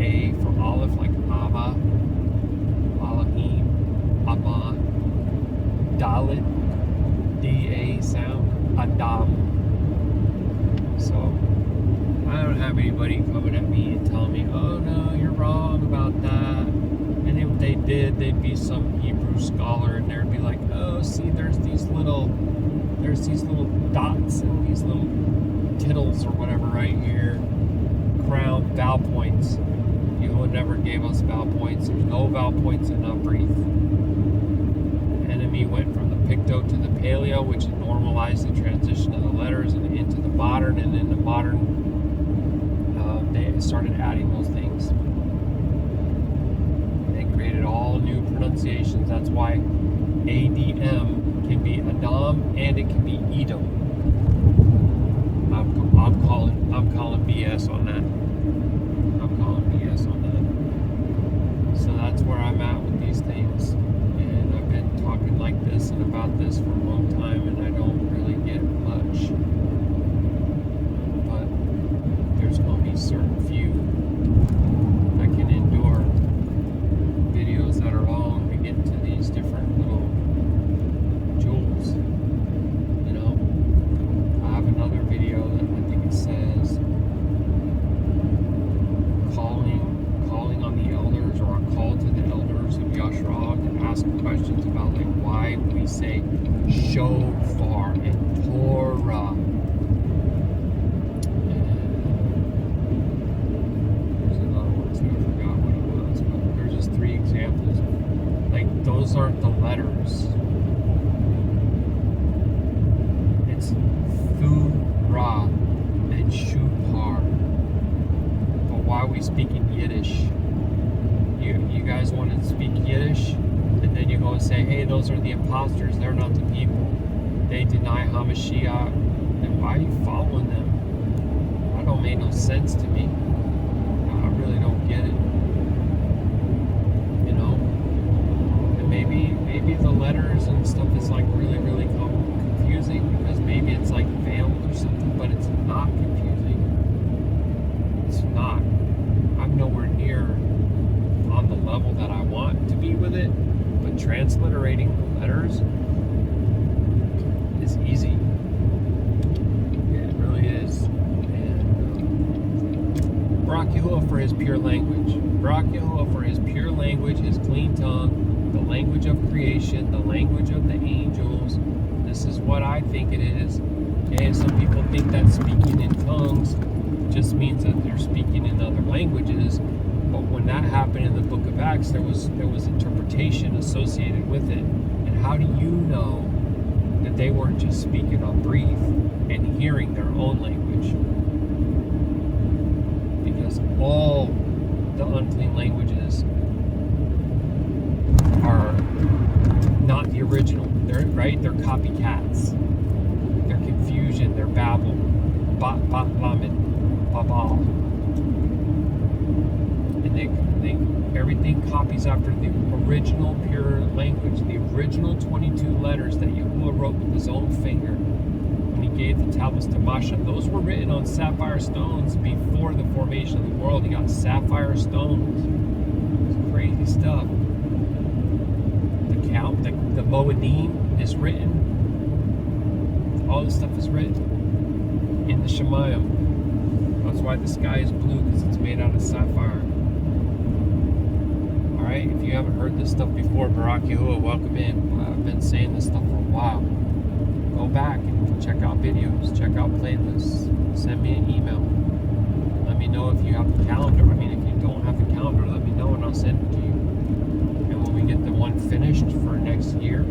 A for Aleph, like Abba, Elohim, Abba. Dalet, D-A sound, Adam. So, I don't have anybody coming at me and telling me, oh no, you're wrong about that. And if they did, they'd be some Hebrew scholar and they'd be like, oh, see, there's these little dots and these little tittles or whatever right here. Crown, vowel points. Yahuah never gave us vowel points. There's no vowel points in Ubrief. The enemy went from the Picto to the Paleo, which normalized the transition of the letters and into the modern, and in the modern they started adding those things. They created all new pronunciations. That's why ADM can be Adam and it can be Edom. I'm calling BS on that. I'm calling BS on that. So that's where I'm at with these things. And I've been talking like this and about this for a long time, and I don't really get much. But there's going to be certain few that can endure videos that are long to get to these different little jewels. You know, I have another video that I think it says calling on the elders, or a call to the elders of Yashar'Al to ask questions about like why we say shofar and Torah. There's another one too, I forgot what it was, but there's just 3 examples. Like, those aren't the letters. It's Fu-Ra and Shupar. But why are we speaking Yiddish? You guys want to speak Yiddish, and then you go and say, hey, those are the imposters, they're not the people. They deny Hamashiach, then why are you following them? That don't make no sense to me. I really don't get it. You know? And maybe the letters and stuff is like really, really confusing, because maybe it's like veiled or something, but it's not confusing. It's not. I'm nowhere near on the level that I want to be with it, but transliterating the letters is easy. It really is. And Baruk Yahuah for his pure language. Baruk Yahuah for his pure language, his clean tongue, the language of creation, the language of the angels. This is what I think it is. Okay, some people think that speaking in tongues just means that they're speaking in other languages. But when that happened in the book of Acts, there was interpretation associated with it. And how do you know that they weren't just speaking on brief and hearing their own language? Because all the unclean languages are not the original. They're copycats. They're confusion. They're babble. Bat, lamed, babal. Everything copies after the original pure language, the original 22 letters that Yahuah wrote with his own finger when he gave the tablets to Masha. Those were written on sapphire stones before the formation of the world. He got sapphire stones. It's crazy stuff. The Moedim is written. All this stuff is written in the Shemayim. That's why the sky is blue, because it's made out of sapphire. Alright, if you haven't heard this stuff before, Baruk Yahuah, welcome in. I've been saying this stuff for a while. Go back and check out videos, check out playlists, send me an email. Let me know if you have the calendar. I mean, if you don't have the calendar, let me know and I'll send it to you. And when we get the one finished for next year,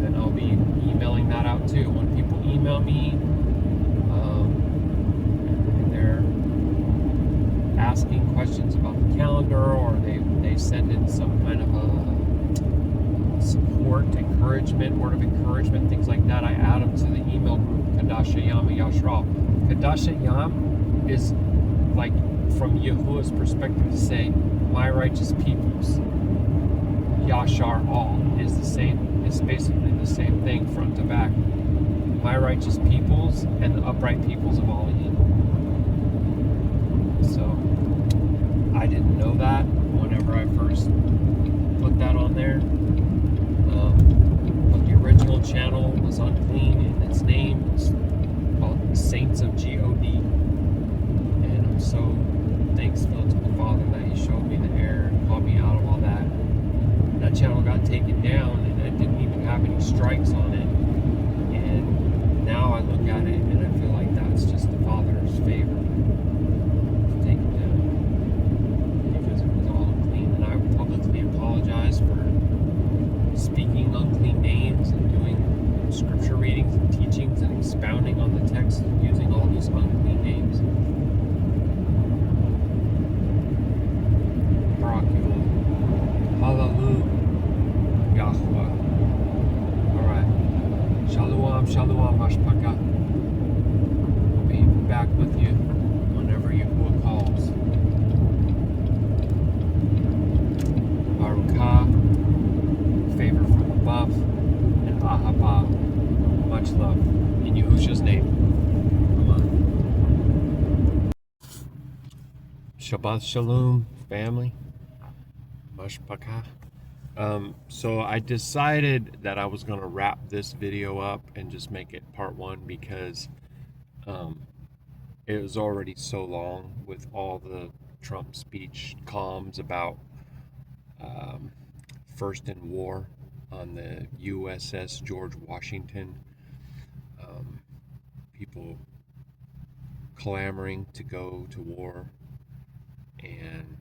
then I'll be emailing that out too. When people email me, and they're asking questions about the calendar, or they send in some kind of a support, encouragement, word of encouragement, things like that, I add them to the email group, Qadashayam of Yasharal. Qadashayam is like, from Yahuwah's perspective, to say, my righteous peoples. Yashar'Al is the same, it's basically the same thing front to back. My righteous peoples and the upright peoples of all Eden. So I didn't know that whenever I first put that on there. But the original channel was unclean in its name. It's called Saints of God. And I'm so thankful to the Father that He showed me the error and called me out of all that. That channel got taken down, and it didn't even have any strikes on it. And now I look at it and I feel like that's just the Father's favor to take it down, because it was all unclean. And I publicly apologize for speaking unclean names and doing scripture readings and teachings and expounding on the text using all these unclean names. Baruk Atah Yahuah. Alright. Shalom Shalum Mashpaka. I'll be back with you whenever Yahuwah calls. Barukah, favor from above, and Ahaba, much love. In Yahusha's name. Come on. Shabbat Shalom, family. Mashpaka. So I decided that I was going to wrap this video up and just make it part one, because it was already so long with all the Trump speech comms about first in war on the USS George Washington. People clamoring to go to war, and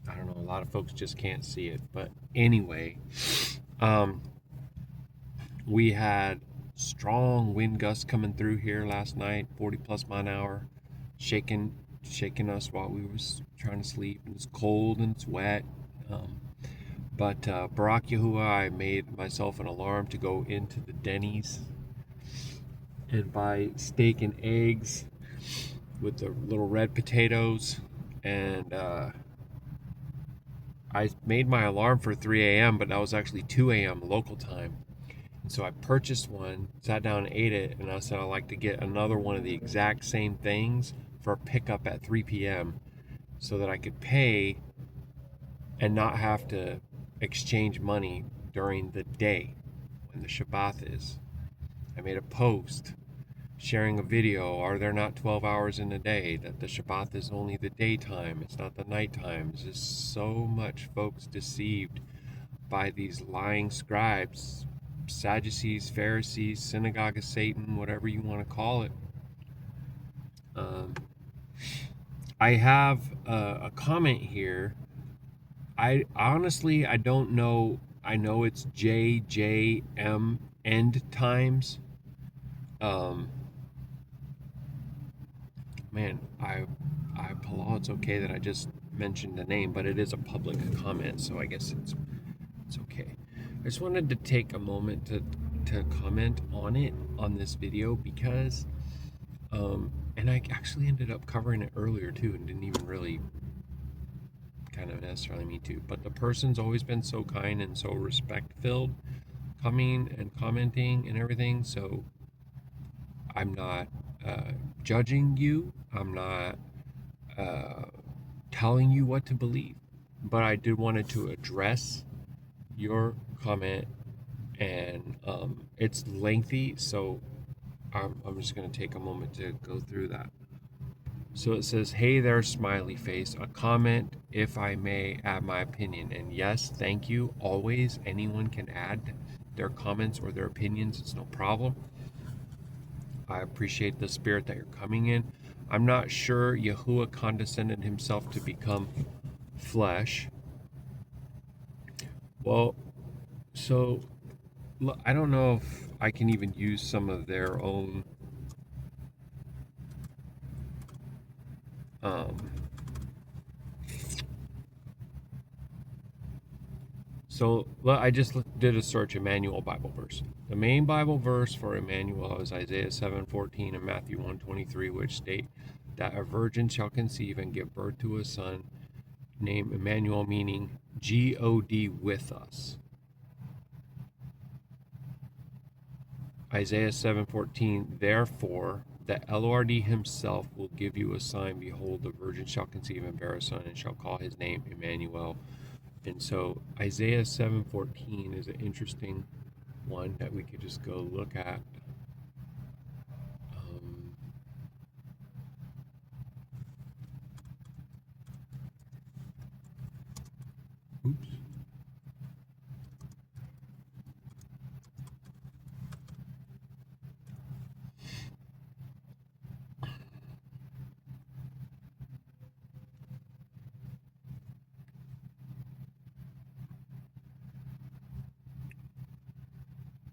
I don't know, a lot of folks just can't see it. But anyway, we had strong wind gusts coming through here last night, 40 plus mile an hour, shaking us while we was trying to sleep. And it's cold and it's wet. But Baruk Yahuah, I made myself an alarm to go into the Denny's and buy steak and eggs with the little red potatoes, and I made my alarm for 3 a.m., but that was actually 2 a.m. local time. And so I purchased one, sat down and ate it, and I said I'd like to get another one of the exact same things for a pickup at 3 p.m. so that I could pay and not have to exchange money during the day when the Shabbat is. I made a post sharing a video, are there not 12 hours in a day, that the Shabbat is only the daytime, it's not the nighttime. There's just so much folks deceived by these lying scribes, Sadducees, Pharisees, synagogue of Satan, whatever you want to call it. I have a comment here. I honestly, I don't know. I know it's JJM end times. Man, I apologize. It's okay that I just mentioned the name, but it is a public comment, so I guess it's okay. I just wanted to take a moment to comment on it on this video, because and I actually ended up covering it earlier too, and didn't even really kind of necessarily mean to, but the person's always been so kind and so respect filled, coming and commenting and everything. So I'm not judging you, I'm not telling you what to believe, but I did wanted to address your comment, and it's lengthy, so I'm just going to take a moment to go through that. So it says, hey there, smiley face, a comment if I may add my opinion. And yes, thank you. Always, anyone can add their comments or their opinions, it's no problem. I appreciate the spirit that you're coming in. I'm not sure Yahuwah condescended himself to become flesh. Well, So I don't know if I can even use some of their own so I just did a search Emmanuel Bible verse. The main Bible verse for Emmanuel is Isaiah 7:14 and Matthew 1:23, which state that a virgin shall conceive and give birth to a son named Emmanuel, meaning God with us. Isaiah 7:14, therefore the Lord himself will give you a sign. Behold, the virgin shall conceive and bear a son, and shall call his name Emmanuel. And so Isaiah 7:14 is an interesting one that we could just go look at. Oops.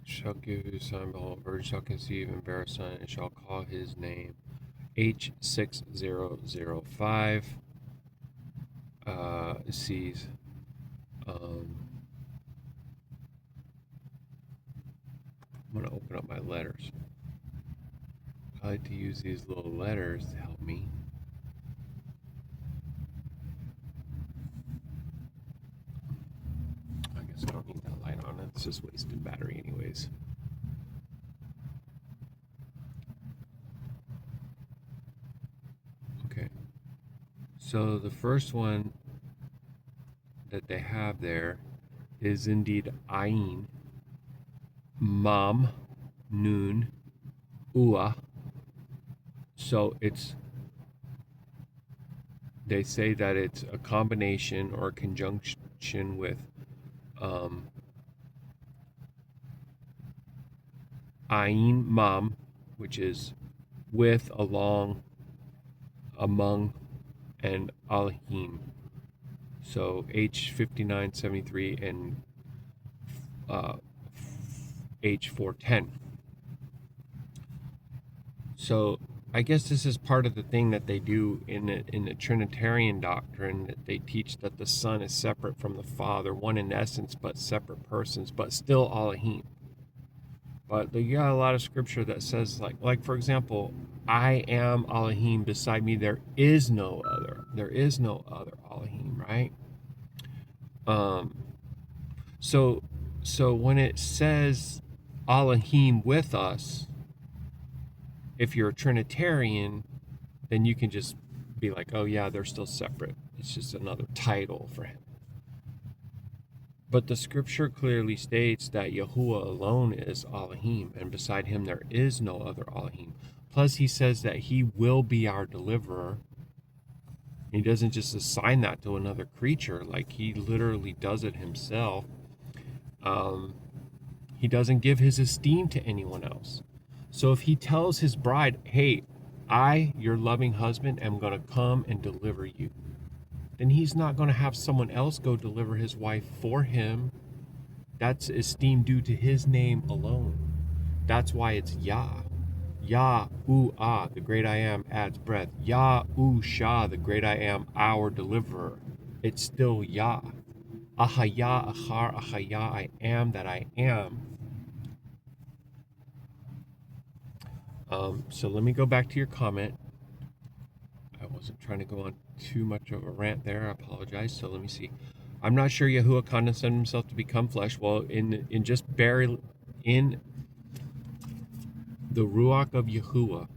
Shall give you a sign, behold, virgin shall conceive and bear a son, and shall call his name H6005. Sees. I'm going to open up my letters. I like to use these little letters to help me. I guess I don't need that light on. It's just wasted battery anyways. Okay. So the first one that they have there is indeed Ayin, Mam, Nun, Ua. So they say that it's a combination or a conjunction with Ayin Mam, which is with, along, among, and Alhim. So H5973 and H410. So I guess this is part of the thing that they do in the Trinitarian doctrine, that they teach that the Son is separate from the Father, one in essence, but separate persons, but still Elohim. But you got a lot of scripture that says, like for example, I am Elohim, beside me there is no other. There is no other Elohim, right? So when it says Elohim with us, if you're a Trinitarian, then you can just be like, oh yeah, they're still separate. It's just another title for him. But the scripture clearly states that Yahuwah alone is Elohim, and beside him there is no other Elohim. Plus he says that he will be our deliverer. He doesn't just assign that to another creature, like he literally does it himself. He doesn't give his esteem to anyone else. So if he tells his bride, hey, I, your loving husband, am going to come and deliver you, then he's not going to have someone else go deliver his wife for him. That's esteem due to his name alone. That's why it's Yah. Yah-U-Ah, the great I am, adds breath. Yahusha, the great I am, our deliverer. It's still Yah. Ahaya, Achar, Ahaya, I am that I am. So let me go back to your comment. I wasn't trying to go on too much of a rant there. I apologize. So let me see. I'm not sure Yahuwah condescended himself to become flesh. Well, in the Ruach of Yahuwah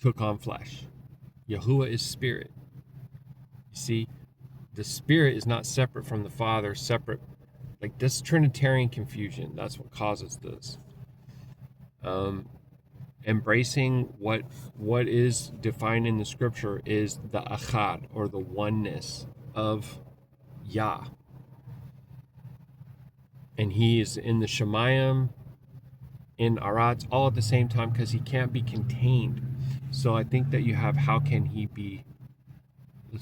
took on flesh. Yahuwah is spirit. You see, the spirit is not separate from the Father, separate. Like this Trinitarian confusion, that's what causes this. Embracing what is defined in the scripture is the achad, or the oneness of Yah. And he is in the Shemayim, in Aratz, all at the same time, because he can't be contained. So I think that you have, how can he be the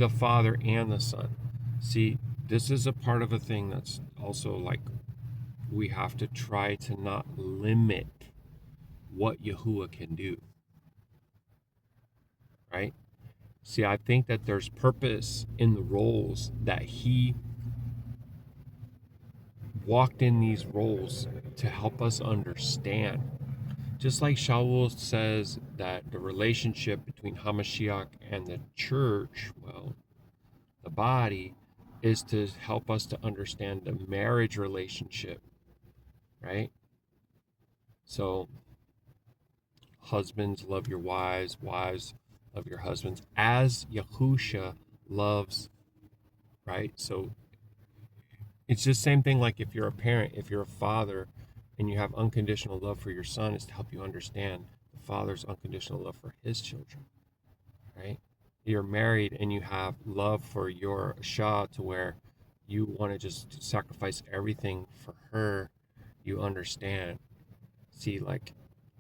Father and the Son? See, this is a part of a thing that's also like, we have to try to not limit what Yahuwah can do, right? See, I think that there's purpose in the roles that he walked in these roles to help us understand. Just like Shaul says that the relationship between Hamashiach and the church, well, the body, is to help us to understand the marriage relationship, right? So, husbands, love your wives, wives, love your husbands, as Yahusha loves, right? So, it's the same thing like if you're a parent, if you're a father, and you have unconditional love for your son, is to help you understand the father's unconditional love for his children, right? You're married and you have love for your Shah to where you want to just sacrifice everything for her. You understand. See, like,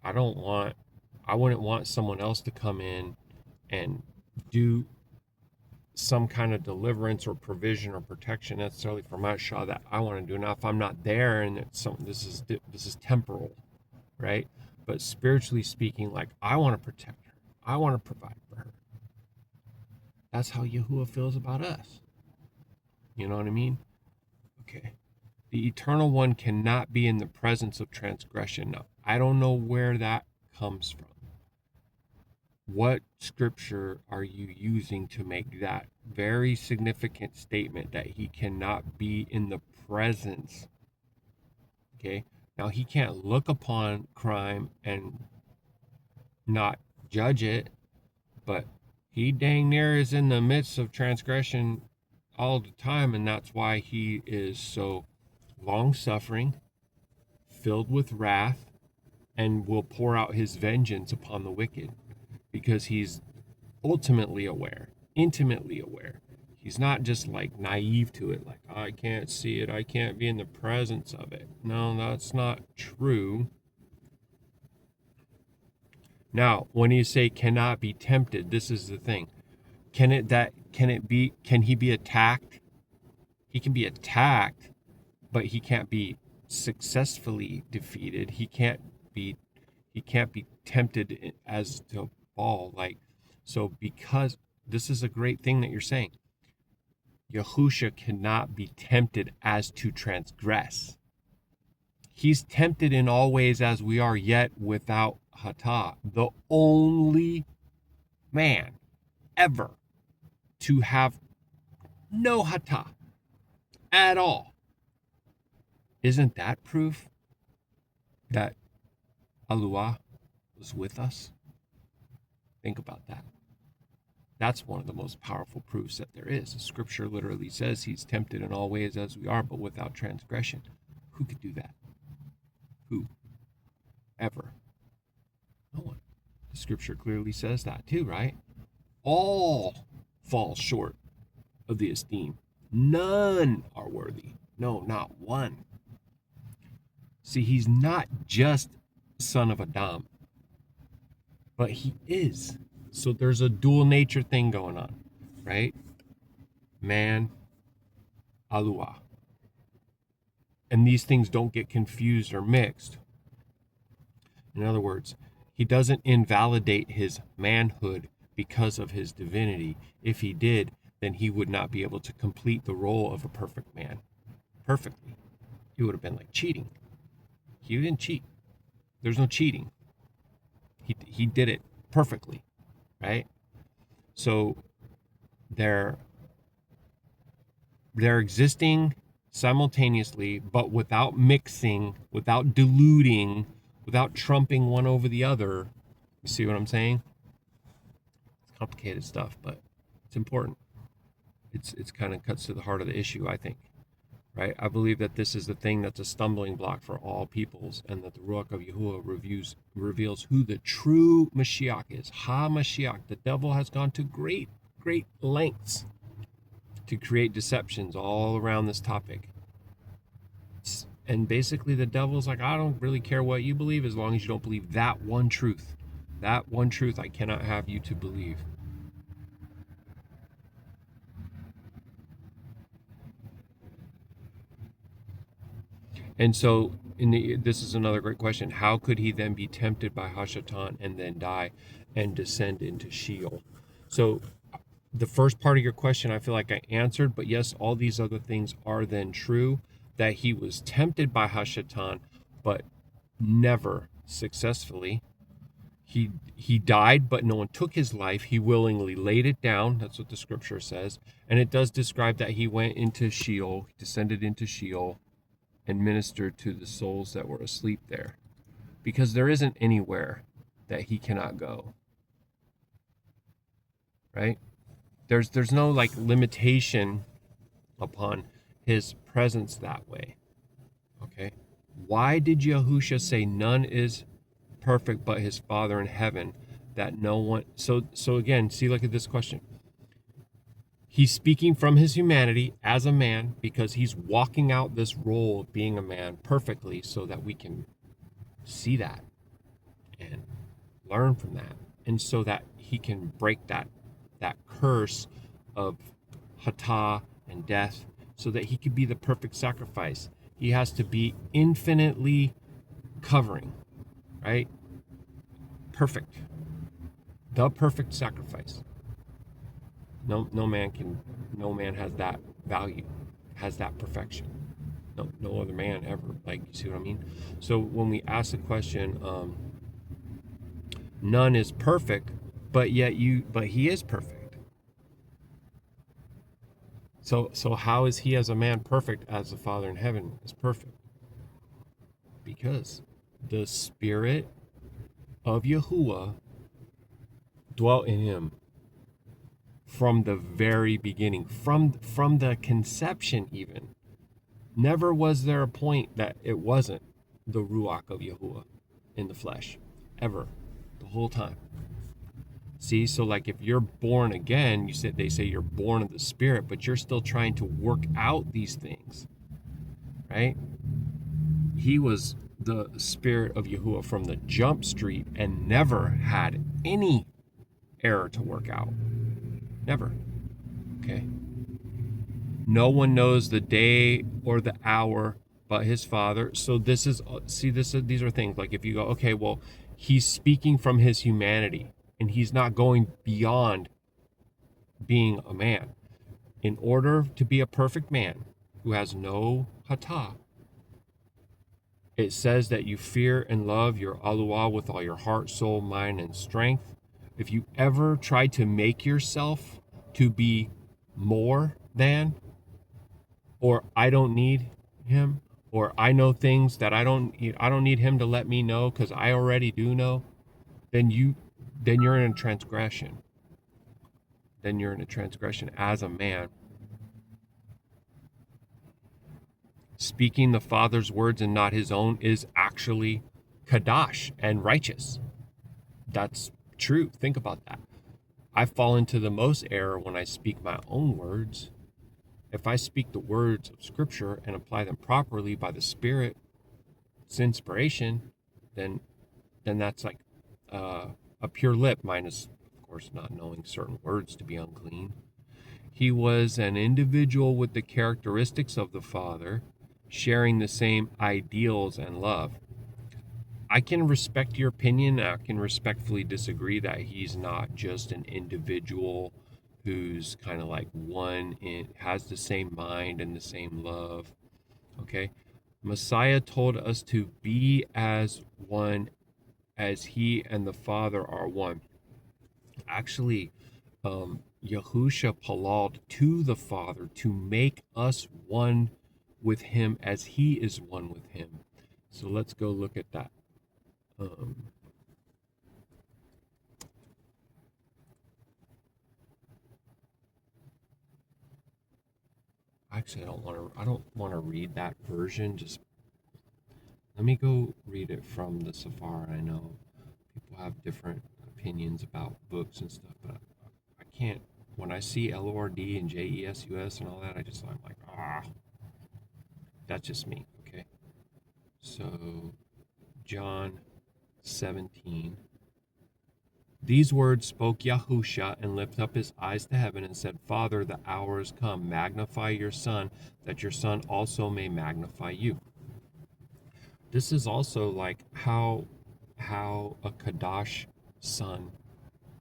I wouldn't want someone else to come in and do some kind of deliverance or provision or protection necessarily for my Shah that I want to do. Now, if I'm not there and it's something, this is temporal, right? But spiritually speaking, like, I want to protect her. I want to provide for her. That's how Yahuwah feels about us. You know what I mean? Okay. The Eternal One cannot be in the presence of transgression. Now, I don't know where that comes from. What scripture are you using to make that very significant statement that he cannot be in the presence? Okay. Now, he can't look upon crime and not judge it, but he dang near is in the midst of transgression all the time, and that's why he is so long-suffering, filled with wrath, and will pour out his vengeance upon the wicked, because he's ultimately aware, intimately aware. He's not just like naive to it, like, I can't see it, I can't be in the presence of it. No, that's not true. Now, when you say cannot be tempted, this is the thing. Can he be attacked? He can be attacked, but he can't be successfully defeated. He can't be tempted as to fall. Like, so, because this is a great thing that you're saying. Yahusha cannot be tempted as to transgress. He's tempted in all ways as we are, yet without hata. The only man ever to have no hata at all. Isn't that proof that Yahuwah was with us? Think about that. That's one of the most powerful proofs that there is. The scripture literally says he's tempted in all ways as we are, but without transgression. Who could do that? Who? Ever? No one. The scripture clearly says that too, right? All fall short of the esteem. None are worthy. No, not one. See, he's not just son of Adam, but he is. So there's a dual nature thing going on, right? Man, Yahuwah. And these things don't get confused or mixed. In other words, he doesn't invalidate his manhood because of his divinity. If he did, then he would not be able to complete the role of a perfect man perfectly. It would have been like cheating. He didn't cheat. There's no cheating. He did it perfectly, right? So they're existing simultaneously, but without mixing, without diluting, without trumping one over the other. You see what I'm saying? It's complicated stuff, but it's important. It's kind of cuts to the heart of the issue, I think. Right? I believe that this is the thing that's a stumbling block for all peoples, and that the Ruach of Yahuwah reveals who the true Mashiach is. Ha-Mashiach. The devil has gone to great lengths to create deceptions all around this topic. And basically the devil's like, I don't really care what you believe as long as you don't believe that one truth. That one truth I cannot have you to believe. And so this is another great question. How could he then be tempted by Hashatan and then die and descend into Sheol? So the first part of your question, I feel like I answered, but yes, all these other things are then true, that he was tempted by Hashatan, but never successfully. He died, but no one took his life. He willingly laid it down. That's what the scripture says. And it does describe that he went into Sheol, descended into Sheol, and ministered to the souls that were asleep there. Because there isn't anywhere that he cannot go. Right? There's no like limitation upon his presence that way. Okay? Why did Yahusha say none is perfect but his Father in heaven, that no one... So again, see, look at this question. He's speaking from his humanity as a man because he's walking out this role of being a man perfectly so that we can see that and learn from that, and so that he can break that curse of Hatah and death, so that he could be the perfect sacrifice. He has to be infinitely covering, right? Perfect. The perfect sacrifice. No man has that value, has that perfection. No other man ever. Like, you see what I mean? So when we ask the question, none is perfect, but he is perfect. So how is he as a man perfect as the Father in heaven is perfect? Because the Spirit of Yahuwah dwelt in him from the very beginning, from the conception even. Never was there a point that it wasn't the Ruach of Yahuwah in the flesh, ever, the whole time. See, so like if you're born again, they say you're born of the Spirit, but you're still trying to work out these things, right? He was the Spirit of Yahuwah from the jump street and never had any error to work out. Never. Okay. No one knows the day or the hour but his Father. So these are things like, if you go, okay, well, he's speaking from his humanity and he's not going beyond being a man. In order to be a perfect man who has no hatah, it says that you fear and love your Aluah with all your heart, soul, mind, and strength. If you ever try to make yourself to be more than, or I don't need him, or I know things that I don't need him to let me know because I already do know, then you're in a transgression. Then you're in a transgression as a man. Speaking the Father's words and not his own is actually Qadash and righteous. That's true. Think about that. I fall into the most error when I speak my own words. If I speak the words of Scripture and apply them properly by the Spirit's inspiration, then that's like a pure lip, minus, of course, not knowing certain words to be unclean. He was an individual with the characteristics of the Father, sharing the same ideals and love. I can respect your opinion. I can respectfully disagree that he's not just an individual who's kind of like has the same mind and the same love. Okay. Messiah told us to be as one as he and the Father are one. Actually, Yahusha palal to the Father to make us one with him as he is one with him. So let's go look at that. Actually, I don't want to read that version. Just let me go read it from the Safar. I know people have different opinions about books and stuff, but I can't. When I see LORD and JESUS and all that, I'm like, that's just me. Okay. So John 17. These words spoke Yahusha and lifted up his eyes to heaven and said, Father, the hour is come. Magnify your Son, that your Son also may magnify you. this is also like how a Qadash son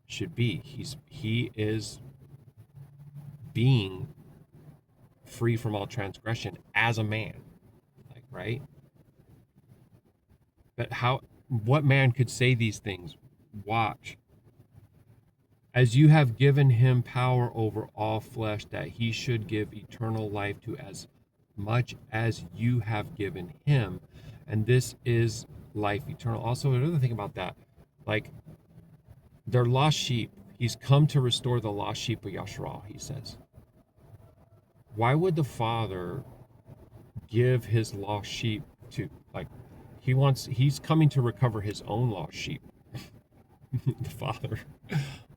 should be. He is being free from all transgression as a man, like, right? But what man could say these things? Watch. As you have given him power over all flesh, that he should give eternal life to as much as you have given him. And this is life eternal. Also, another thing about that, like, they're lost sheep. He's come to restore the lost sheep of Yashar'Al, he says. Why would the Father give his lost sheep to, like, he's coming to recover his own lost sheep, the Father,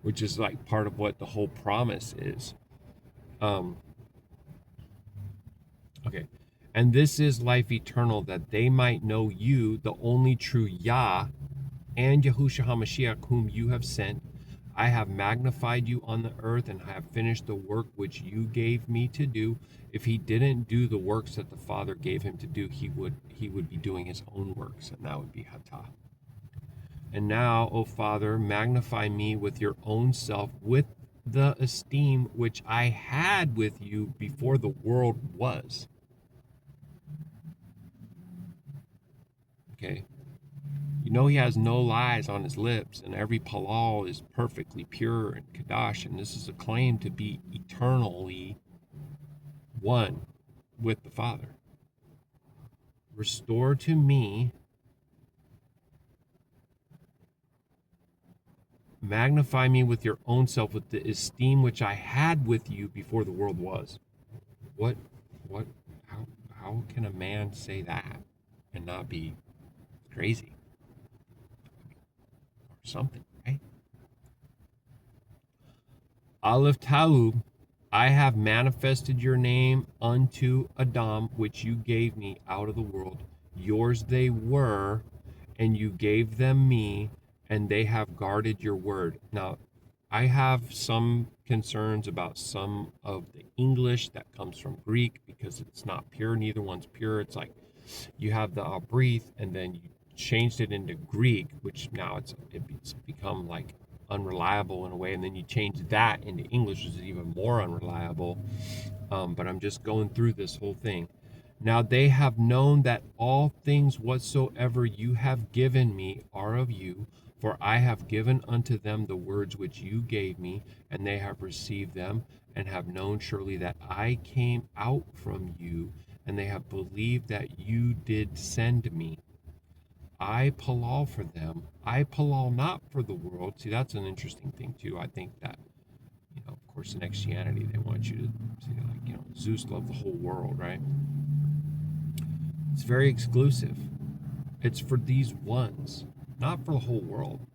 which is like part of what the whole promise is. Okay. And this is life eternal, that they might know you, the only true Yah, and Yahusha HaMashiach, whom you have sent. I have magnified you on the earth, and have finished the work which you gave me to do. If he didn't do the works that the Father gave him to do, he would be doing his own works, and that would be Hatah. And now, O Father, magnify me with your own self, with the esteem which I had with you before the world was. Okay. You know he has no lies on his lips, and every palal is perfectly pure and Qadash, and this is a claim to be eternally one with the Father. Restore to me, magnify me with your own self, with the esteem which I had with you before the world was. How can a man say that and not be crazy? Something, right? Aleph Taub, I have manifested your name unto Adam, which you gave me out of the world. Yours they were, and you gave them me, and they have guarded your word. Now, I have some concerns about some of the English that comes from Greek, because it's not pure. Neither one's pure. It's like you have the Abrith, and then you changed it into Greek, which now it's become like unreliable in a way, and then you change that into English, which is even more unreliable. But I'm just going through this whole thing. Now they have known that all things whatsoever you have given me are of you, for I have given unto them the words which you gave me, and they have received them, and have known surely that I came out from you, and they have believed that you did send me. I palal for them. I palal not for the world. See, that's an interesting thing too. I think that, of course, in Christianity, they want you to say, like, Zeus loved the whole world, right? It's very exclusive. It's for these ones, not for the whole world,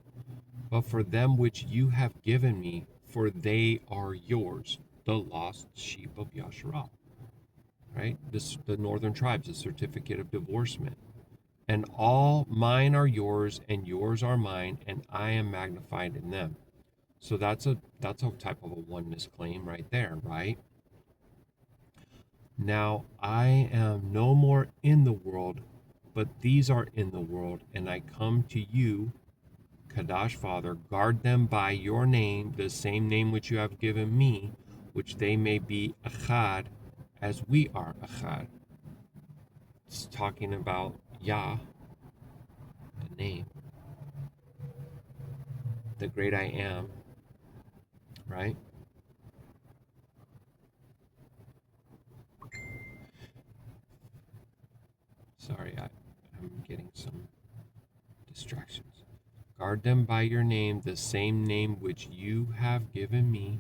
but for them which you have given me, for they are yours, the lost sheep of Yashar'Al, right? The northern tribes, the certificate of divorcement. And all mine are yours, and yours are mine, and I am magnified in them. So that's a type of a oneness claim right there, right? Now I am no more in the world, but these are in the world, and I come to you, Qadash Father, guard them by your name, the same name which you have given me, which they may be Echad, as we are Echad. It's talking about Yah, the name, the great I am, right? Sorry, I'm getting some distractions. Guard them by your name, the same name which you have given me,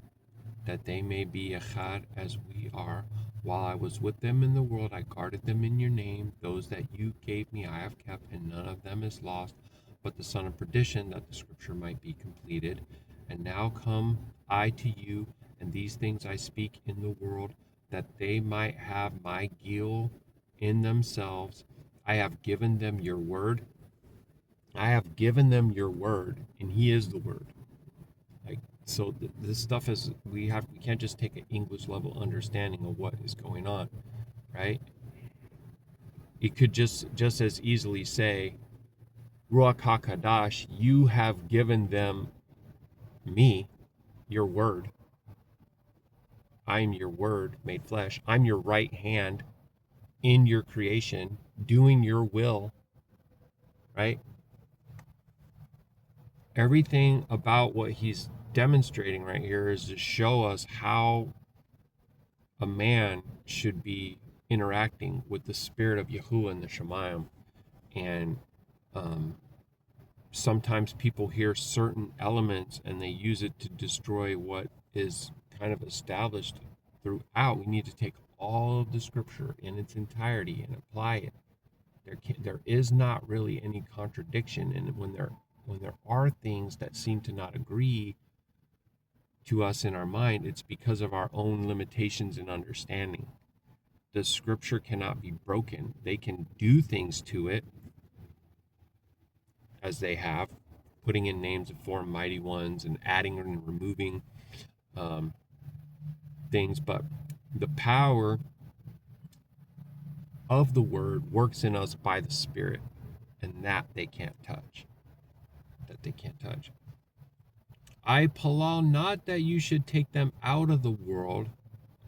that they may be Echad as we are. While I was with them in the world, I guarded them in your name. Those that you gave me I have kept, and none of them is lost, but the son of perdition, that the scripture might be completed. And now come I to you, and these things I speak in the world, that they might have my gil in themselves. I have given them your word. I have given them your word, and he is the word. So this stuff is, we can't just take an English level understanding of what is going on, right? It could just as easily say, Ruach Ha'Qadash, you have given them me, your word. I am your word made flesh. I'm your right hand in your creation, doing your will, right? Everything about what he's demonstrating right here is to show us how a man should be interacting with the spirit of Yahuwah and the Shemayim. And sometimes people hear certain elements and they use it to destroy what is kind of established throughout. We need to take all of the scripture in its entirety and apply it. There is not really any contradiction, and when there are things that seem to not agree to us in our mind, it's because of our own limitations in understanding. The scripture cannot be broken. They can do things to it, as they have, putting in names of four mighty ones and adding and removing things, but the power of the word works in us by the Spirit, and that they can't touch. I palal not that you should take them out of the world.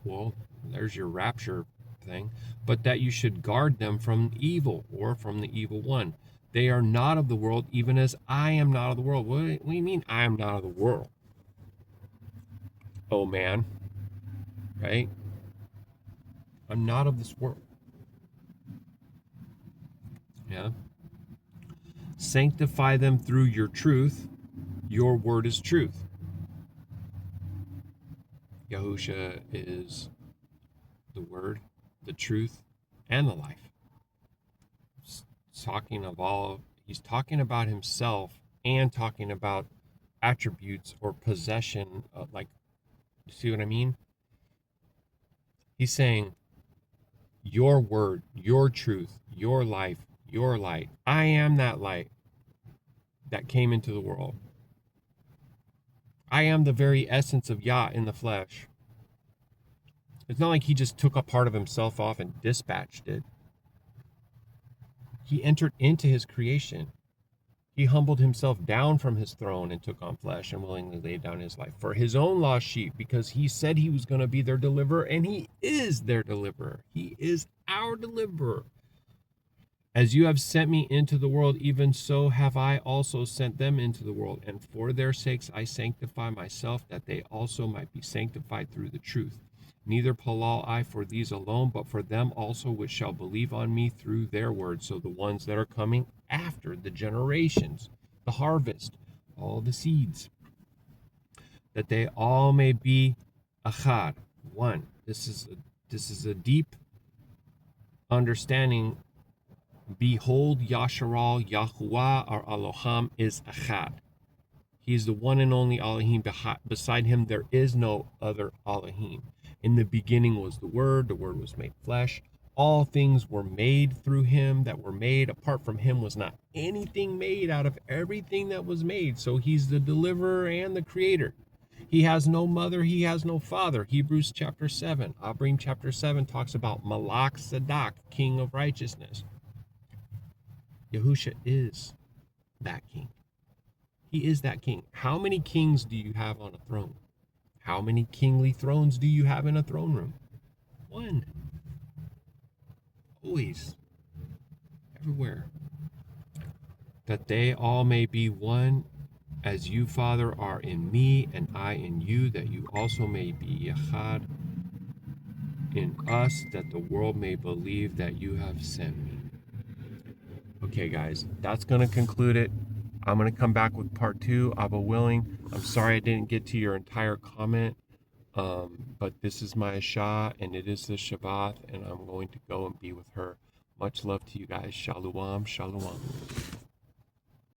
Well, there's your rapture thing. But that you should guard them from evil, or from the evil one. They are not of the world, even as I am not of the world. What do you mean I am not of the world? Oh man, right? I'm not of this world. Yeah. Sanctify them through your truth. Your word is truth. Yahusha is the word, the truth, and the life. He's talking about himself and talking about attributes or possession of, like, you see what I mean? He's saying your word, your truth, your life, your light. I am that light that came into the world. I am the very essence of Yah in the flesh. It's not like he just took a part of himself off and dispatched it. He entered into his creation. He humbled himself down from his throne and took on flesh and willingly laid down his life for his own lost sheep, because he said he was going to be their deliverer, and he is their deliverer. He is our deliverer. As you have sent me into the world, even so have I also sent them into the world. And for their sakes I sanctify myself, that they also might be sanctified through the truth. Neither palal I for these alone, but for them also which shall believe on me through their word. So the ones that are coming after, the generations, the harvest, all the seeds, that they all may be achad, one. This is a deep understanding. Behold, Yashar'Al, Yahuah, our Elohim, is achad. He is the one and only Elohim. Beside him there is no other Elohim. In the beginning was the Word was made flesh. All things were made through him that were made. Apart from him was not anything made out of everything that was made. So he's the deliverer and the creator. He has no mother, he has no father. Hebrews chapter 7. Abrim chapter 7 talks about Malach Sadak, king of righteousness. Yahusha is that king. He is that king. How many kings do you have on a throne? How many kingly thrones do you have in a throne room? One. Always. Everywhere. That they all may be one, as you, Father, are in me, and I in you, that you also may be Yachad in us, that the world may believe that you have sent me. Okay, guys, that's going to conclude it. I'm going to come back with part 2, Abba willing. I'm sorry I didn't get to your entire comment, but this is my Isha, and it is the Shabbat, and I'm going to go and be with her. Much love to you guys. Shalom, shalom.